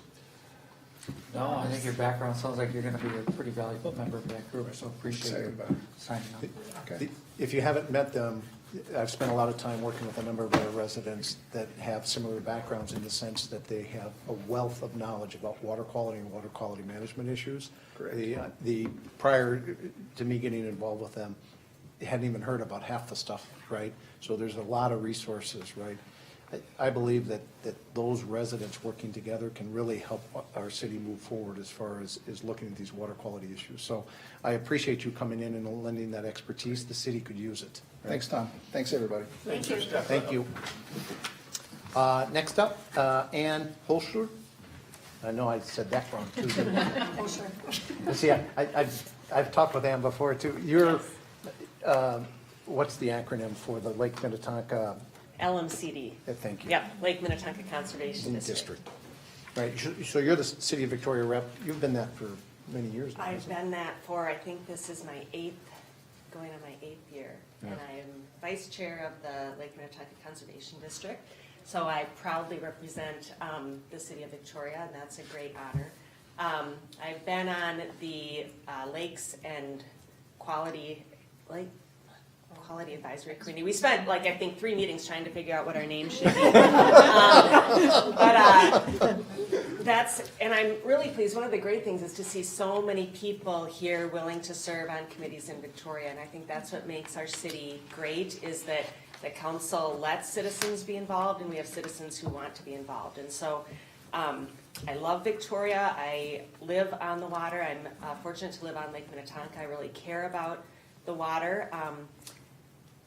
No, I think your background sounds like you're gonna be a pretty valuable member of that group, so appreciate Excited you about it. signing up. Okay. If you haven't met them, I've spent a lot of time working with a number of our residents that have similar backgrounds in the sense that they have a wealth of knowledge about water quality and water quality management issues. Correct. The prior to me getting involved with them, they hadn't even heard about half the stuff, right? So there's a lot of resources, right? I believe that those residents working together can really help our city move forward as far as looking at these water quality issues. So I appreciate you coming in and lending that expertise. The city could use it. Right? Thanks, Tom. Thanks, everybody. Thanks for stepping Thank up. you. Next up, Ann Holscher. I know I said that wrong too. See, I've talked with Ann before too. You're, what's the acronym for the Lake Minnetonka? LMCD. Thank you. Yep, Lake Minnetonka Conservation District. Right, so you're the City of Victoria rep. You've been that for many years now. I've been that for, I think this is my going on my 8th year. Yeah. And I am vice chair of the Lake Minnetonka Conservation District. So I proudly represent the City of Victoria, and that's a great honor. I've been on the Lakes and Quality Advisory Committee. We spent I think 3 meetings trying to figure out what our name should be. And I'm really pleased. One of the great things is to see so many people here willing to serve on committees in Victoria, and I think that's what makes our city great, is that the council lets citizens be involved, and we have citizens who want to be involved. And so I love Victoria. I live on the water. I'm fortunate to live on Lake Minnetonka. I really care about the water.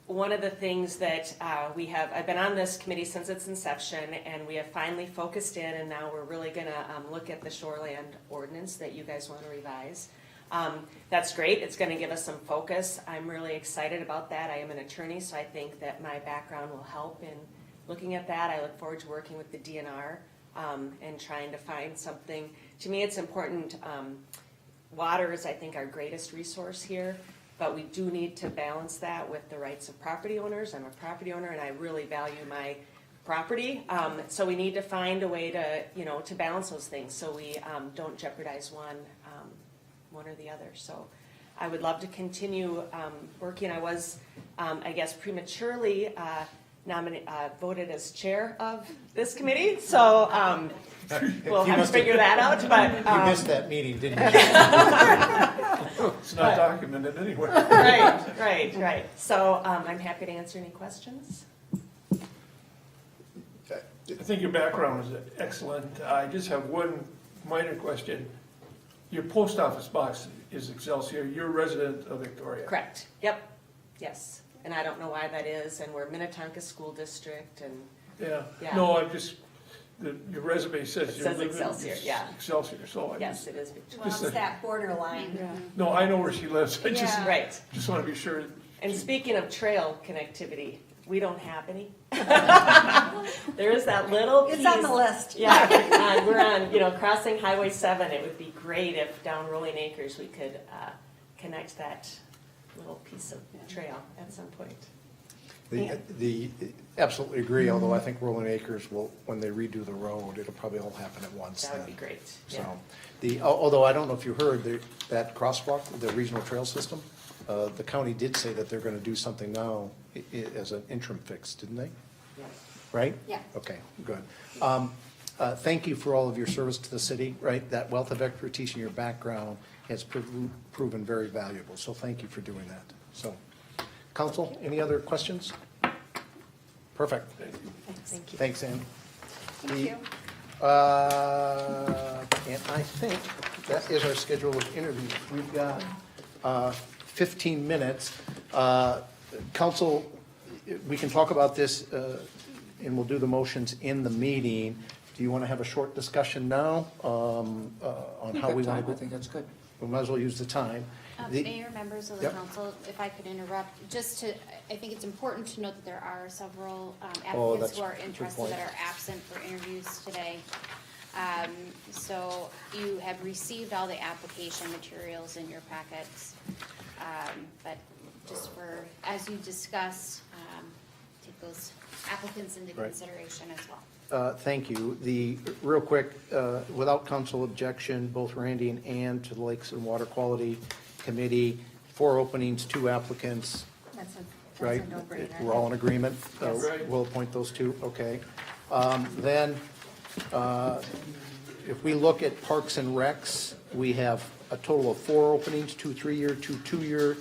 One of the things that I've been on this committee since its inception, and we have finally focused in, and now we're really going to look at the shoreland ordinance that you guys want to revise. That's great. It's going to give us some focus. I'm really excited about that. I am an attorney, so I think that my background will help in looking at that. I look forward to working with the DNR and trying to find something. To me, it's important. Water is, I think, our greatest resource here. But we do need to balance that with the rights of property owners. I'm a property owner, and I really value my property. So we need to find a way to balance those things, so we don't jeopardize one or the other. So I would love to continue working. I was, I guess, prematurely voted as chair of this committee. So we'll have to figure that out. But You missed that meeting, didn't you? It's not documented anywhere. Right. So I'm happy to answer any questions. I think your background is excellent. I just have one minor question. Your post office box is Excelsior. You're a resident of Victoria. Correct. Yep. Yes. And I don't know why that is. And we're Minnetonka School District. And Yeah. No, I'm just, your resume says it you says live in Excelsior. Yeah. Excelsior, so I Yes, just, it is Victoria. Well, it's that borderline. no, I know where she lives. I just, Yeah. Right. just want to be sure. And speaking of trail connectivity, we don't have any. There is that little piece. It's on the list. Yeah, we're on, crossing Highway 7. It would be great if down Rolling Acres we could connect that little piece of trail at some point. Absolutely agree, although I think Rolling Acres will, when they redo the road, it'll probably all happen at once That then. would be great. So, although I don't know if you heard, that crosswalk, the regional trail system, the county did say that they're gonna do something now as an interim fix, didn't they? Yes. Right? Yeah. Okay, good. Thank you for all of your service to the city, right? That wealth of expertise in your background has proven very valuable, so thank you for doing that. So, council, any other questions? Perfect. Thank you. Thanks, Ann. Thank you. And I think that is our schedule of interviews. We've got 15 minutes. Council, we can talk about this, and we'll do the motions in the meeting. Do you want to have a short discussion now on how we want to I think that's good. We might as well use the time. Mayor, members of the Yep. council, if I could interrupt, I think it's important to note that there are several that's applicants who are a good interested point. that are absent for interviews today. So you have received all the application materials in your packets. But just as you discuss, take those applicants into Right. consideration as well. Thank you. Real quick, without council objection, both Randy and Ann to the Lakes and Water Quality Committee, 4 openings, 2 applicants. That's right? a no-brainer. We're all in agreement? Yes. Right. We'll appoint those two, okay. Then, if we look at Parks and Recs, we have a total of 4 openings, 2 3-year, 2 2-year,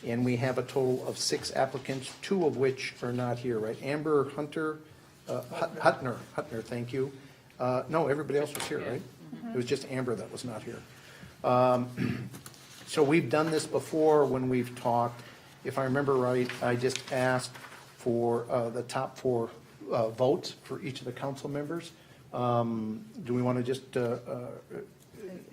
and we have a total of 6 applicants, 2 of which are not here, right? Amber Hunter, Hutner, thank you. No, everybody else was here, right? It was just Amber that was not here. So we've done this before when we've talked. If I remember right, I just asked for the top 4 votes for each of the council members. Do we want to just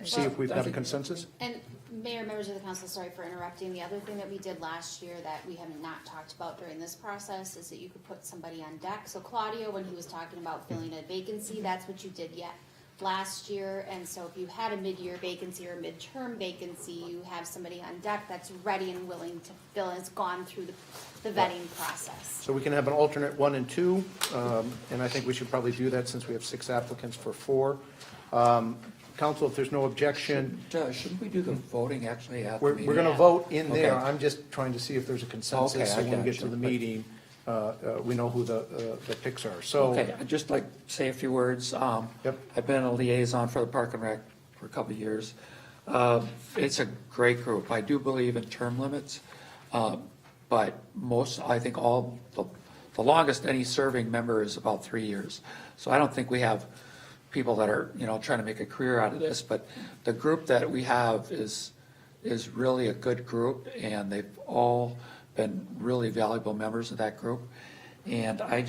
see if we've got a consensus? And Mayor, members of the council, sorry for interrupting. The other thing that we did last year that we have not talked about during this process is that you could put somebody on deck. So Claudio, when he was talking about filling a vacancy, that's what you did last year. And so if you had a mid-year vacancy or a midterm vacancy, you have somebody on deck that's ready and willing to fill and has gone through the vetting process. So we can have an alternate 1 and 2, and I think we should probably do that since we have 6 applicants for 4. Council, if there's no objection. Shouldn't we do the voting actually at the We're meeting? going to vote in there. Okay. I'm just trying to see if there's a consensus. Okay, So I when we got get to you. the meeting, we know who the picks are. So. Okay, I'd just like to say a few words. Yep. I've been a liaison for the Park and Rec for a couple of years. It's a great group. I do believe in term limits, but I think the longest any serving member is about 3 years. So I don't think we have people that are, trying to make a career out of this, but the group that we have is really a good group, and they've all been really valuable members of that group. And I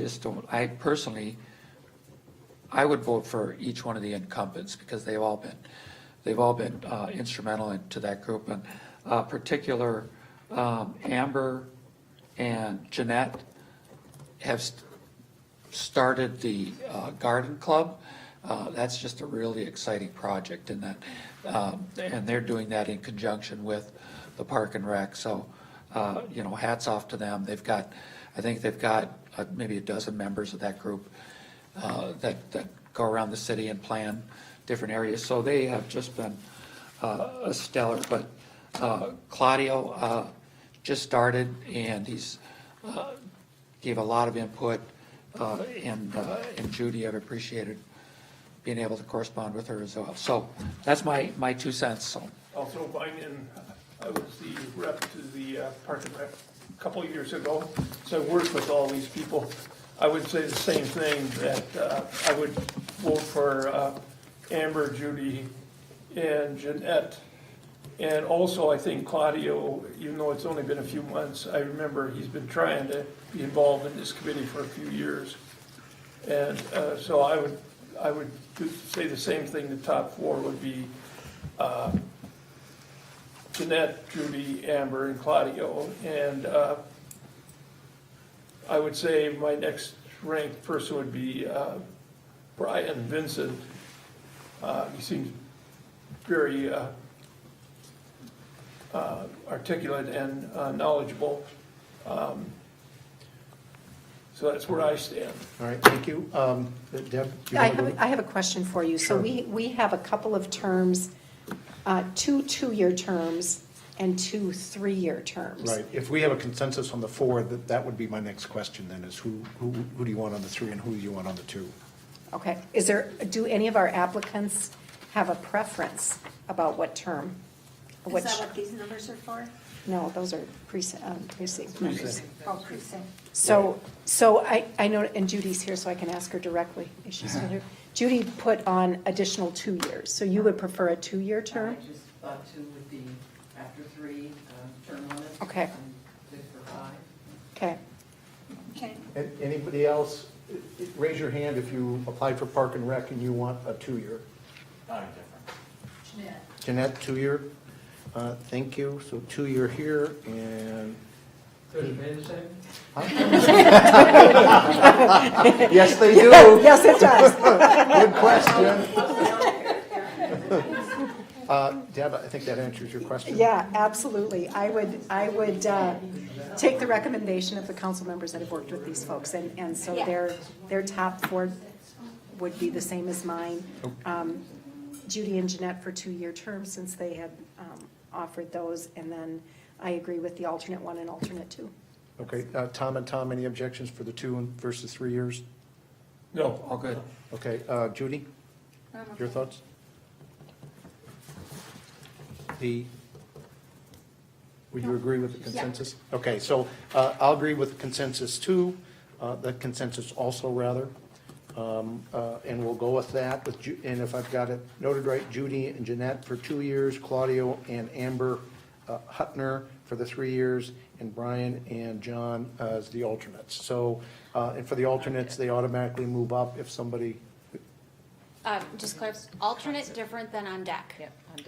would vote for each one of the incumbents because they've all been instrumental into that group. And particular, Amber and Jeanette have started the garden club. That's just a really exciting project in that, and they're doing that in conjunction with the Park and Rec. So, hats off to them. I think they've got maybe a dozen members of that group that go around the city and plan different areas. So they have just been a stellar. But Claudio just started, and he's gave a lot of input, and Judy, I've appreciated being able to correspond with her as well. So that's my 2 cents. So. I'll throw mine in. I was the rep to the Park and Rec a couple of years ago, so I worked with all these people. I would say the same thing, that I would vote for Amber, Judy, and Jeanette. And also, I think Claudio, even though it's only been a few months, I remember he's been trying to be involved in this committee for a few years. And so I would say the same thing. The top 4 would be Jeanette, Judy, Amber, and Claudio. And I would say my next ranked person would be Brian Vincent. He seems very articulate and knowledgeable. So that's where I stand. All right, thank you. Deb? Do you I wanna go? have a question for you. So Sure. we have a couple of terms, 2 2-year terms and 2 3-year terms. Right, if we have a consensus on the 4, that would be my next question then, is who do you want on the 3 and who do you want on the 2? Okay. Do any of our applicants have a preference about what term? Is Which, that what these numbers are for? no, those are precinct numbers. Oh, precinct. So I know, and Judy's here, so I can ask her directly. Is she still here? Judy put on additional 2 years, so you would prefer a 2-year term? I just thought 2 would be after 3 term limits. Okay. I'm good for 5. Okay. Okay. Anybody else, raise your hand if you applied for Park and Rec and you want a 2-year. Jeanette, 2-year. Thank you. So 2-year here, and. Does it pay the same? Yes, they do. Yes, it does. Good question. Deb, I think that answers your question. Yeah, absolutely. I would take the recommendation of the council members that have worked with these folks, and so their top 4 would be the same as mine. Judy and Jeanette for 2-year terms, since they had offered those, and then I agree with the alternate 1 and alternate 2. Okay, Tom and Tom, any objections for the 2 versus 3 years? No. All good. Okay, Judy, your thoughts? Would you agree with the consensus? Okay, so I'll agree with the consensus too, the consensus also rather. And we'll go with that, and if I've got it noted right, Judy and Jeanette for 2 years, Claudio and Amber Hutner for the 3 years, and Brian and John as the alternates. So, and for the alternates, they automatically move up if somebody, Just clarify, alternate different than on deck.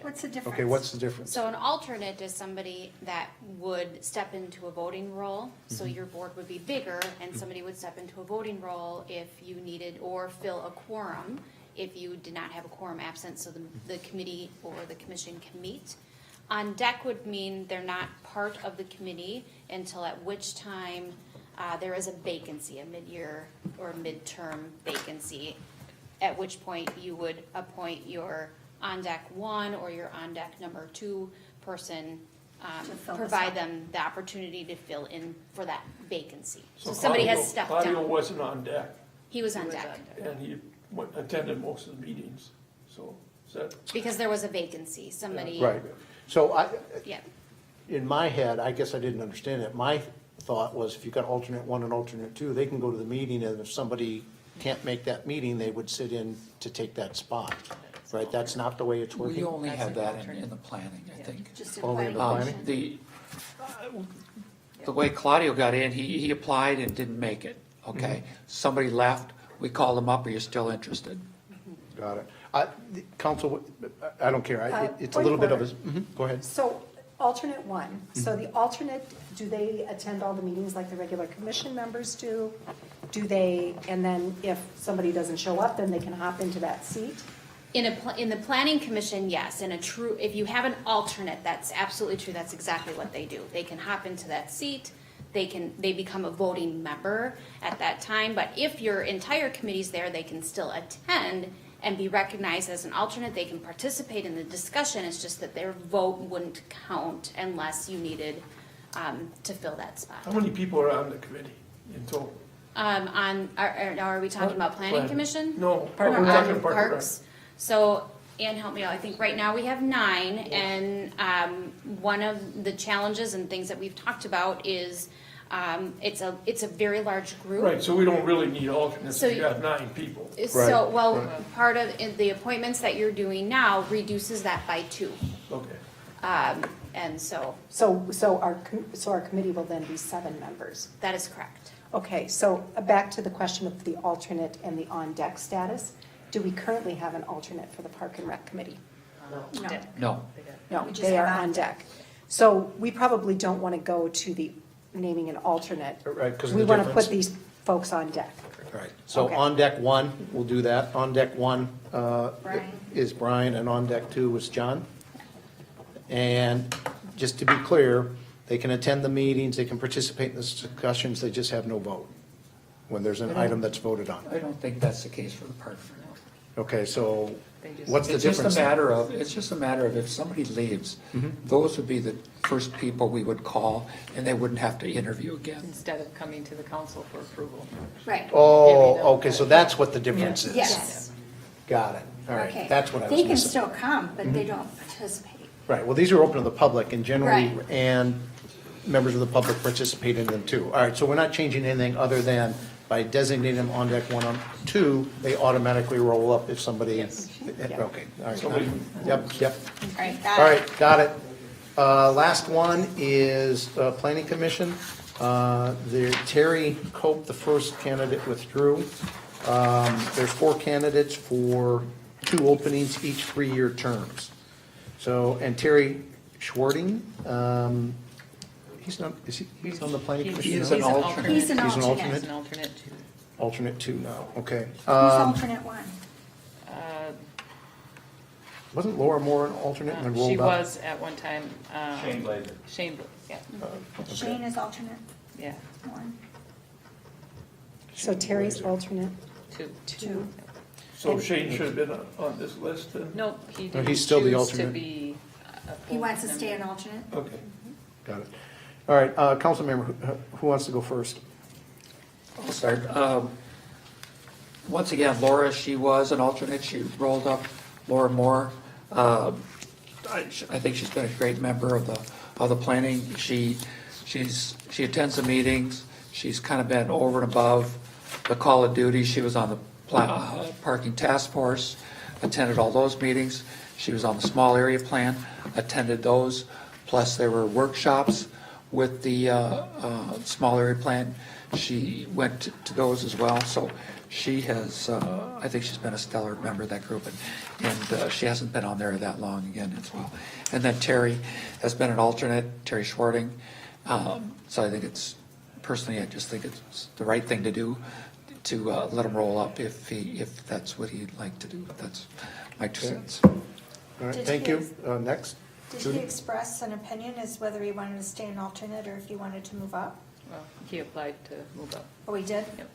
What's the difference? okay, what's the difference? So an alternate is somebody that would step into a voting role, so your board would be bigger, and somebody would step into a voting role if you needed, or fill a quorum if you did not have a quorum absent, so the committee or the commission can meet. On deck would mean they're not part of the committee until at which time there is a vacancy, a mid-year or midterm vacancy, at which point you would appoint your on-deck 1 or your on-deck number 2 person, provide them the opportunity to fill in for that vacancy. So somebody has stepped down. Claudio wasn't on deck, He was on deck, and he attended most of the meetings, so is that? because there was a vacancy, somebody. Right, so Yeah, in my head, I guess I didn't understand it. My thought was if you've got alternate 1 and alternate 2, they can go to the meeting, and if somebody can't make that meeting, they would sit in to take that spot, right? That's not the way it's working? We only have that in the planning, I think. Just Only in the planning. planning? The way Claudio got in, he applied and didn't make it, okay? Somebody left, we called him up, are you still interested? Got it. The Council, I don't care, it's a point little of bit of a, order. go ahead. So alternate 1, so the alternate, do they attend all the meetings like the regular commission members do? Do they, and then if somebody doesn't show up, then they can hop into that seat? in the planning commission, yes, if you have an alternate, that's absolutely true, that's exactly what they do. They can hop into that seat, they become a voting member at that time, but if your entire committee's there, they can still attend and be recognized as an alternate, they can participate in the discussion, it's just that their vote wouldn't count unless you needed, to fill that spot. How many people are on the committee in total? Are we talking about planning commission? No, Or we're talking Park and Rec. Parks? So, Ann, help me out, I think right now we have 9, and, one of the challenges and things that we've talked about is, it's a very large group. Right, so we don't really need alternates So if you got 9 people. So, well, part of the appointments that you're doing now reduces that by 2. Okay. And so, So our committee will then be 7 members. that is correct. Okay, so back to the question of the alternate and the on-deck status. Do we currently have an alternate for the Park and Rec Committee? No. No, We just they are have on on deck. So we probably don't want to go to the naming an alternate. Right, 'cause of We the want to difference. put these folks on deck. Right, so Okay. on deck 1, we'll do that. On deck 1 Brian. is Brian, and on deck 2 is John. And just to be clear, they can attend the meetings, they can participate in the discussions, they just have no vote when there's an item that's voted on. I don't think that's the case for the park. Okay, so what's the It's just difference? a matter of if somebody leaves, those would be the first people we would call, and they wouldn't have to interview again. Instead of coming to the council for approval. Right. Oh, okay, so that's what the difference is. Yes. Got it, all Okay. right, that's what I was They can missing. still come, but they don't participate. Right, well, these are open to the public, and generally, Right. and members of the public participate in them too. All right, so we're not changing anything other than by designating them on deck 1 on 2, they automatically roll up if somebody. Okay, all right. Yep. Right, All right, got it. Last one is Planning Commission. Terry Cope, the first candidate, withdrew. There's 4 candidates for 2 openings, each 3-year terms. So, and Terry Schwarting, he's not, he's on the Planning Commission? He's now? an alternate. He's an He's an alternate. alternate? alternate too. Alternate 2 now, okay. Who's alternate 1? Wasn't Laura Moore an alternate and then rolled She up? was at one time. Shane Blazer. Shane, yeah, Shane is alternate yeah, 1. So Terry's alternate two. 2. So Shane should have been on this list then? Nope, he No, didn't he's still the choose to alternate. be. a He full wants to member. stay an alternate? Okay. Got it. All right, council member, who wants to go first? I'll start. Once again, Laura, she was an alternate. She rolled up. Laura Moore. I think she's been a great member of the planning. She attends the meetings. She's kind of been over and above the call of duty. She was on the parking task force, attended all those meetings. She was on the small area plan, attended those. Plus, there were workshops with the small area plan. She went to those as well. So she has, I think she's been a stellar member of that group, and she hasn't been on there that long again as well. And then Terry has been an alternate, Terry Schwarting. So I think personally, I just think it's the right thing to do to let him roll up if that's what he'd like to do. That's my 2 cents. All right, Did thank he you. Next. Did Judy? he express an opinion as whether he wanted to stay an alternate or if he wanted to move up? Well, he applied to move up. Oh, he did? Yep.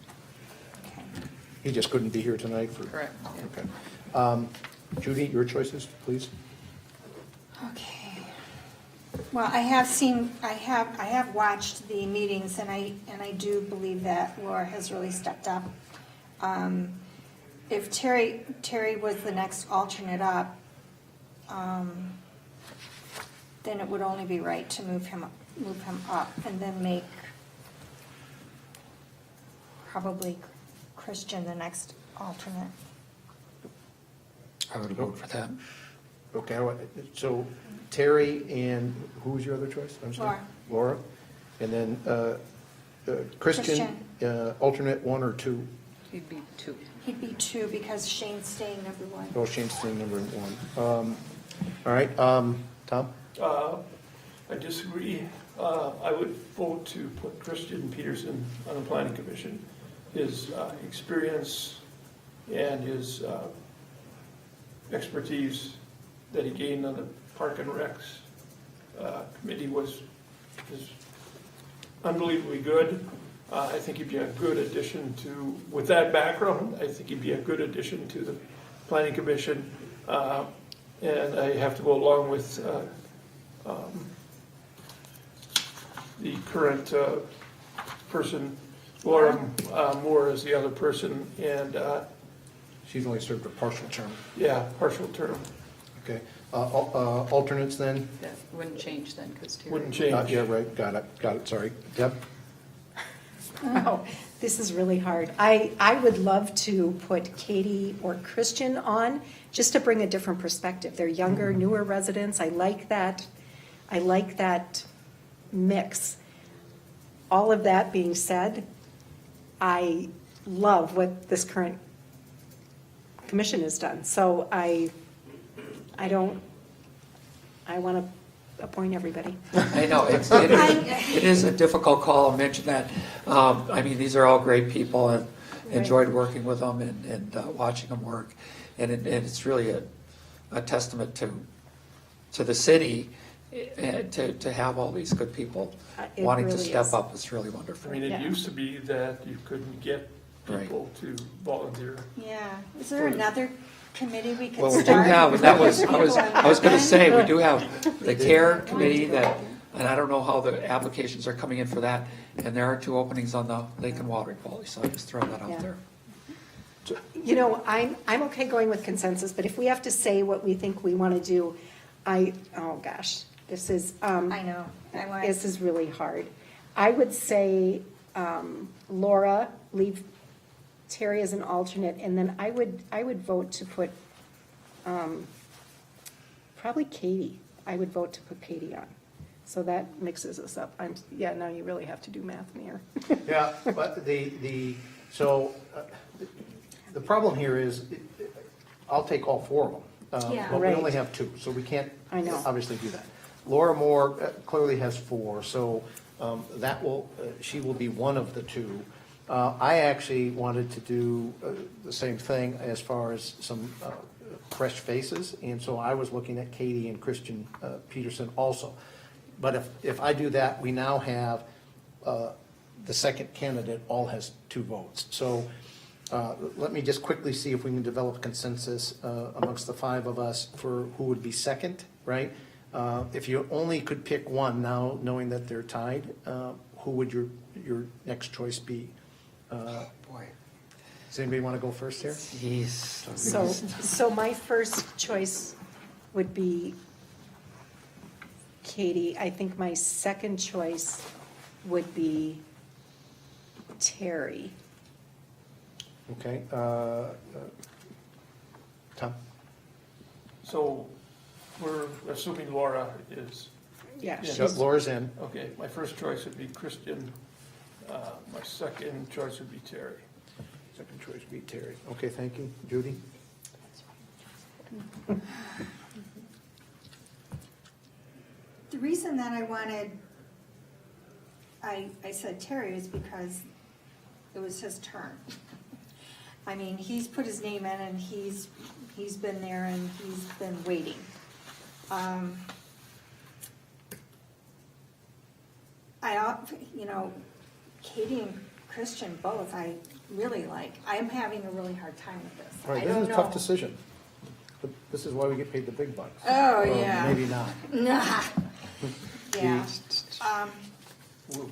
Okay. He just couldn't be here tonight for. Correct. Okay. Judy, your choices, please. Okay. Well, I have watched the meetings and I do believe that Laura has really stepped up. If Terry was the next alternate up, then it would only be right to move him up and then make probably Christian the next alternate. I would vote for that. Okay, so Terry and who was your other choice? I'm sorry. Laura. And then Christian, alternate 1 or 2? He'd be 2. He'd be 2 because Shane's staying number 1. Oh, Shane's staying number 1. All right, Tom? I disagree. I would vote to put Christian Peterson on the planning commission. His experience and his expertise that he gained on the Park and Recs committee is unbelievably good. I think he'd be a good addition with that background, I think he'd be a good addition to the planning commission. And I have to go along with the current person, Laura Moore is the other person, and She's only served a partial term. yeah, partial term. Okay. Alternates then? That wouldn't change then, because Terry. Wouldn't change. Yeah, right, got it, sorry. Deb? Oh, this is really hard. I would love to put Katie or Christian on, just to bring a different perspective. They're younger, newer residents. I like that mix. All of that being said, I love what this current commission has done. So I want to appoint everybody. I know, it is a difficult call, I mentioned that. I mean, these are all great people, and enjoyed working with them and watching them work. And it's really a testament to the city, and to have all these good people It wanting to really step is. up. It's really I wonderful. mean, it Yeah. used to be that you couldn't get people to volunteer. Yeah. Is there another committee we could Well, start? we do have, and that was, People on I was gonna that say, then? we do have the care committee that, and I don't know how the applications are coming in for that, and there are 2 openings on the Lake and Water Quality, so I just throw that out Yeah. there. You know, I'm okay going with consensus, but if we have to say what we think we want to do, oh gosh, this is, I know. this is really hard. I would say, Laura, leave Terry as an alternate, and then I would vote to put, probably Katie. I would vote to put Katie on. So that mixes us up. Now you really have to do math in here. Yeah, but so the problem here is, I'll take all 4 of them. Yeah. But we only Right. have 2, so we can't I know. obviously do that. Laura Moore clearly has 4, so she will be one of the 2. I actually wanted to do the same thing as far as some fresh faces, and so I was looking at Katie and Christian Peterson also. But if I do that, we now have the second candidate all has 2 votes. So let me just quickly see if we can develop consensus amongst the 5 of us for who would be second, right? If you only could pick one now, knowing that they're tied, who would your next choice be? Boy. Does anybody want to go first here? Jeez. So my first choice would be Katie. I think my second choice would be Terry. Okay. Tom? So we're assuming Laura is. Yeah, Yeah. she's, Laura's in. Okay, my first choice would be Christian. My second choice would be Terry. Second choice would be Terry. Okay, thank you. Judy? The reason that I wanted, I said Terry is because it was his turn. I mean, he's put his name in and he's been there and he's been waiting. Katie and Christian both, I really like. I'm having a really hard time with this. All right, I this don't is a tough know. decision. But this is why we get paid the big bucks. Oh, Or yeah. Maybe not. Nah. Yeah.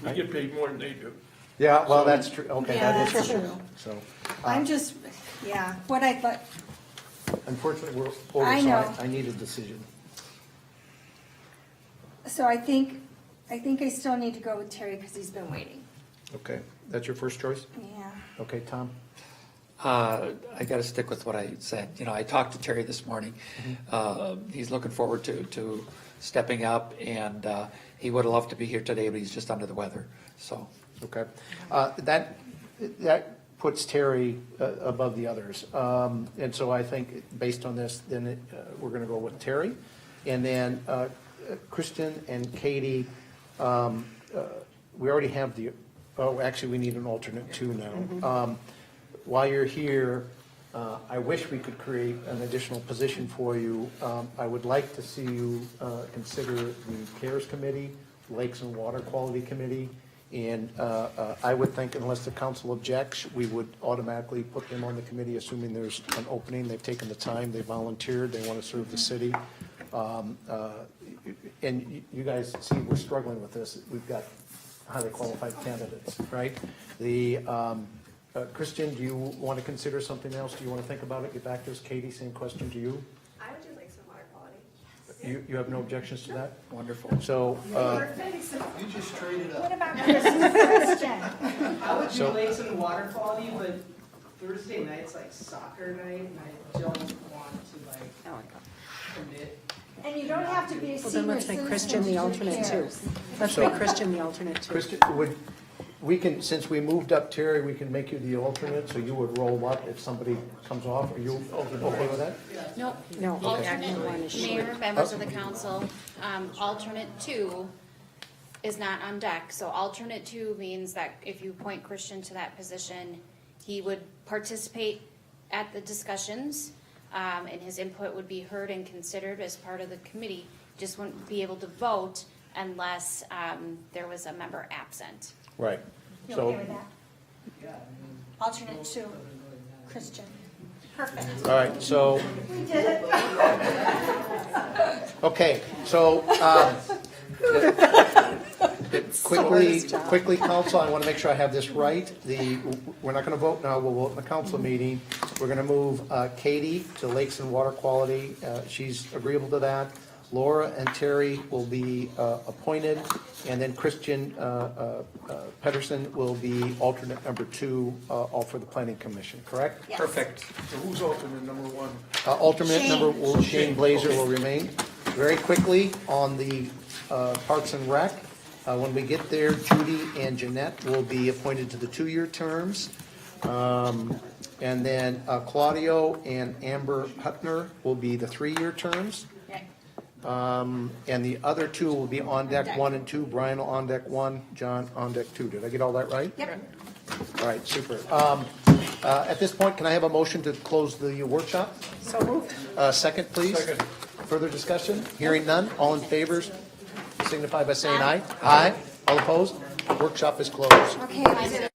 We get paid more than they do. Yeah, well, that's true. Okay, Yeah, that is that's true. true. So, I'm just, yeah, what I thought, unfortunately, we're over, I so know. I need a decision. so I think I still need to go with Terry because he's been waiting. Okay, that's your first choice? Yeah. Okay, Tom? I got to stick with what I said. You know, I talked to Terry this morning. He's looking forward to stepping up, and he would have loved to be here today, but he's just under the weather, so. Okay. That puts Terry above the others. And so I think, based on this, then we're going to go with Terry. And then Kristen and Katie, we already have actually, we need an alternate too now. While you're here, I wish we could create an additional position for you. I would like to see you consider the CARES Committee, Lakes and Water Quality Committee, and I would think unless the council objects, we would automatically put them on the committee, assuming there's an opening. They've taken the time, they volunteered, they want to serve the city. And you guys see, we're struggling with this. We've got highly qualified candidates, right? Christian, do you want to consider something else? Do you want to think about it? Get back to us. Katie, same question to you. I would do lakes and water quality. You have no objections to that? Wonderful. So, You just traded up. What about Christian? I would do So- lakes and water quality, but Thursday night's like soccer night, and I don't want to like commit. And you don't have to be a well, then senior let's make citizen Christian the to do alternate too. CARES. Let's So- make Christian the alternate too. Kristen, since we moved up Terry, we can make you the alternate, so you would roll up if somebody comes off. Are you okay with that? Nope. No, Alternate one is short. mayor, members of the council, alternate 2 is not on deck. So alternate 2 means that if you appoint Christian to that position, he would participate at the discussions, and his input would be heard and considered as part of the committee. Just wouldn't be able to vote unless there was a member absent. Right. You So, okay with that? Alternate 2, Christian. Perfect. all right, so, We did it. okay, so, quickly, council, I want to make sure I have this right. We're not going to vote now, we'll vote in the council meeting. We're going to move Katie to Lakes and Water Quality. She's agreeable to that. Laura and Terry will be appointed, and then Christian Pedersen will be alternate number 2, all for the Planning Commission, correct? Yes. Perfect. So who's alternate number 1? Alternate Shane. number, Shane Blazer will remain. Very quickly, on the Parks and Rec, when we get there, Judy and Jeanette will be appointed to the 2-year terms. And then Claudio and Amber Hutner will be the 3-year terms. And the other 2 will be on deck 1 and 2. Brian on deck 1, John on deck 2. Did I get all that right? Yep. All right, super. At this point, can I have a motion to close the workshop? So moved. Second, please. Second. Further discussion? Hearing none. All in favor, signify by saying aye. Aye. All opposed? Workshop is closed. Okay.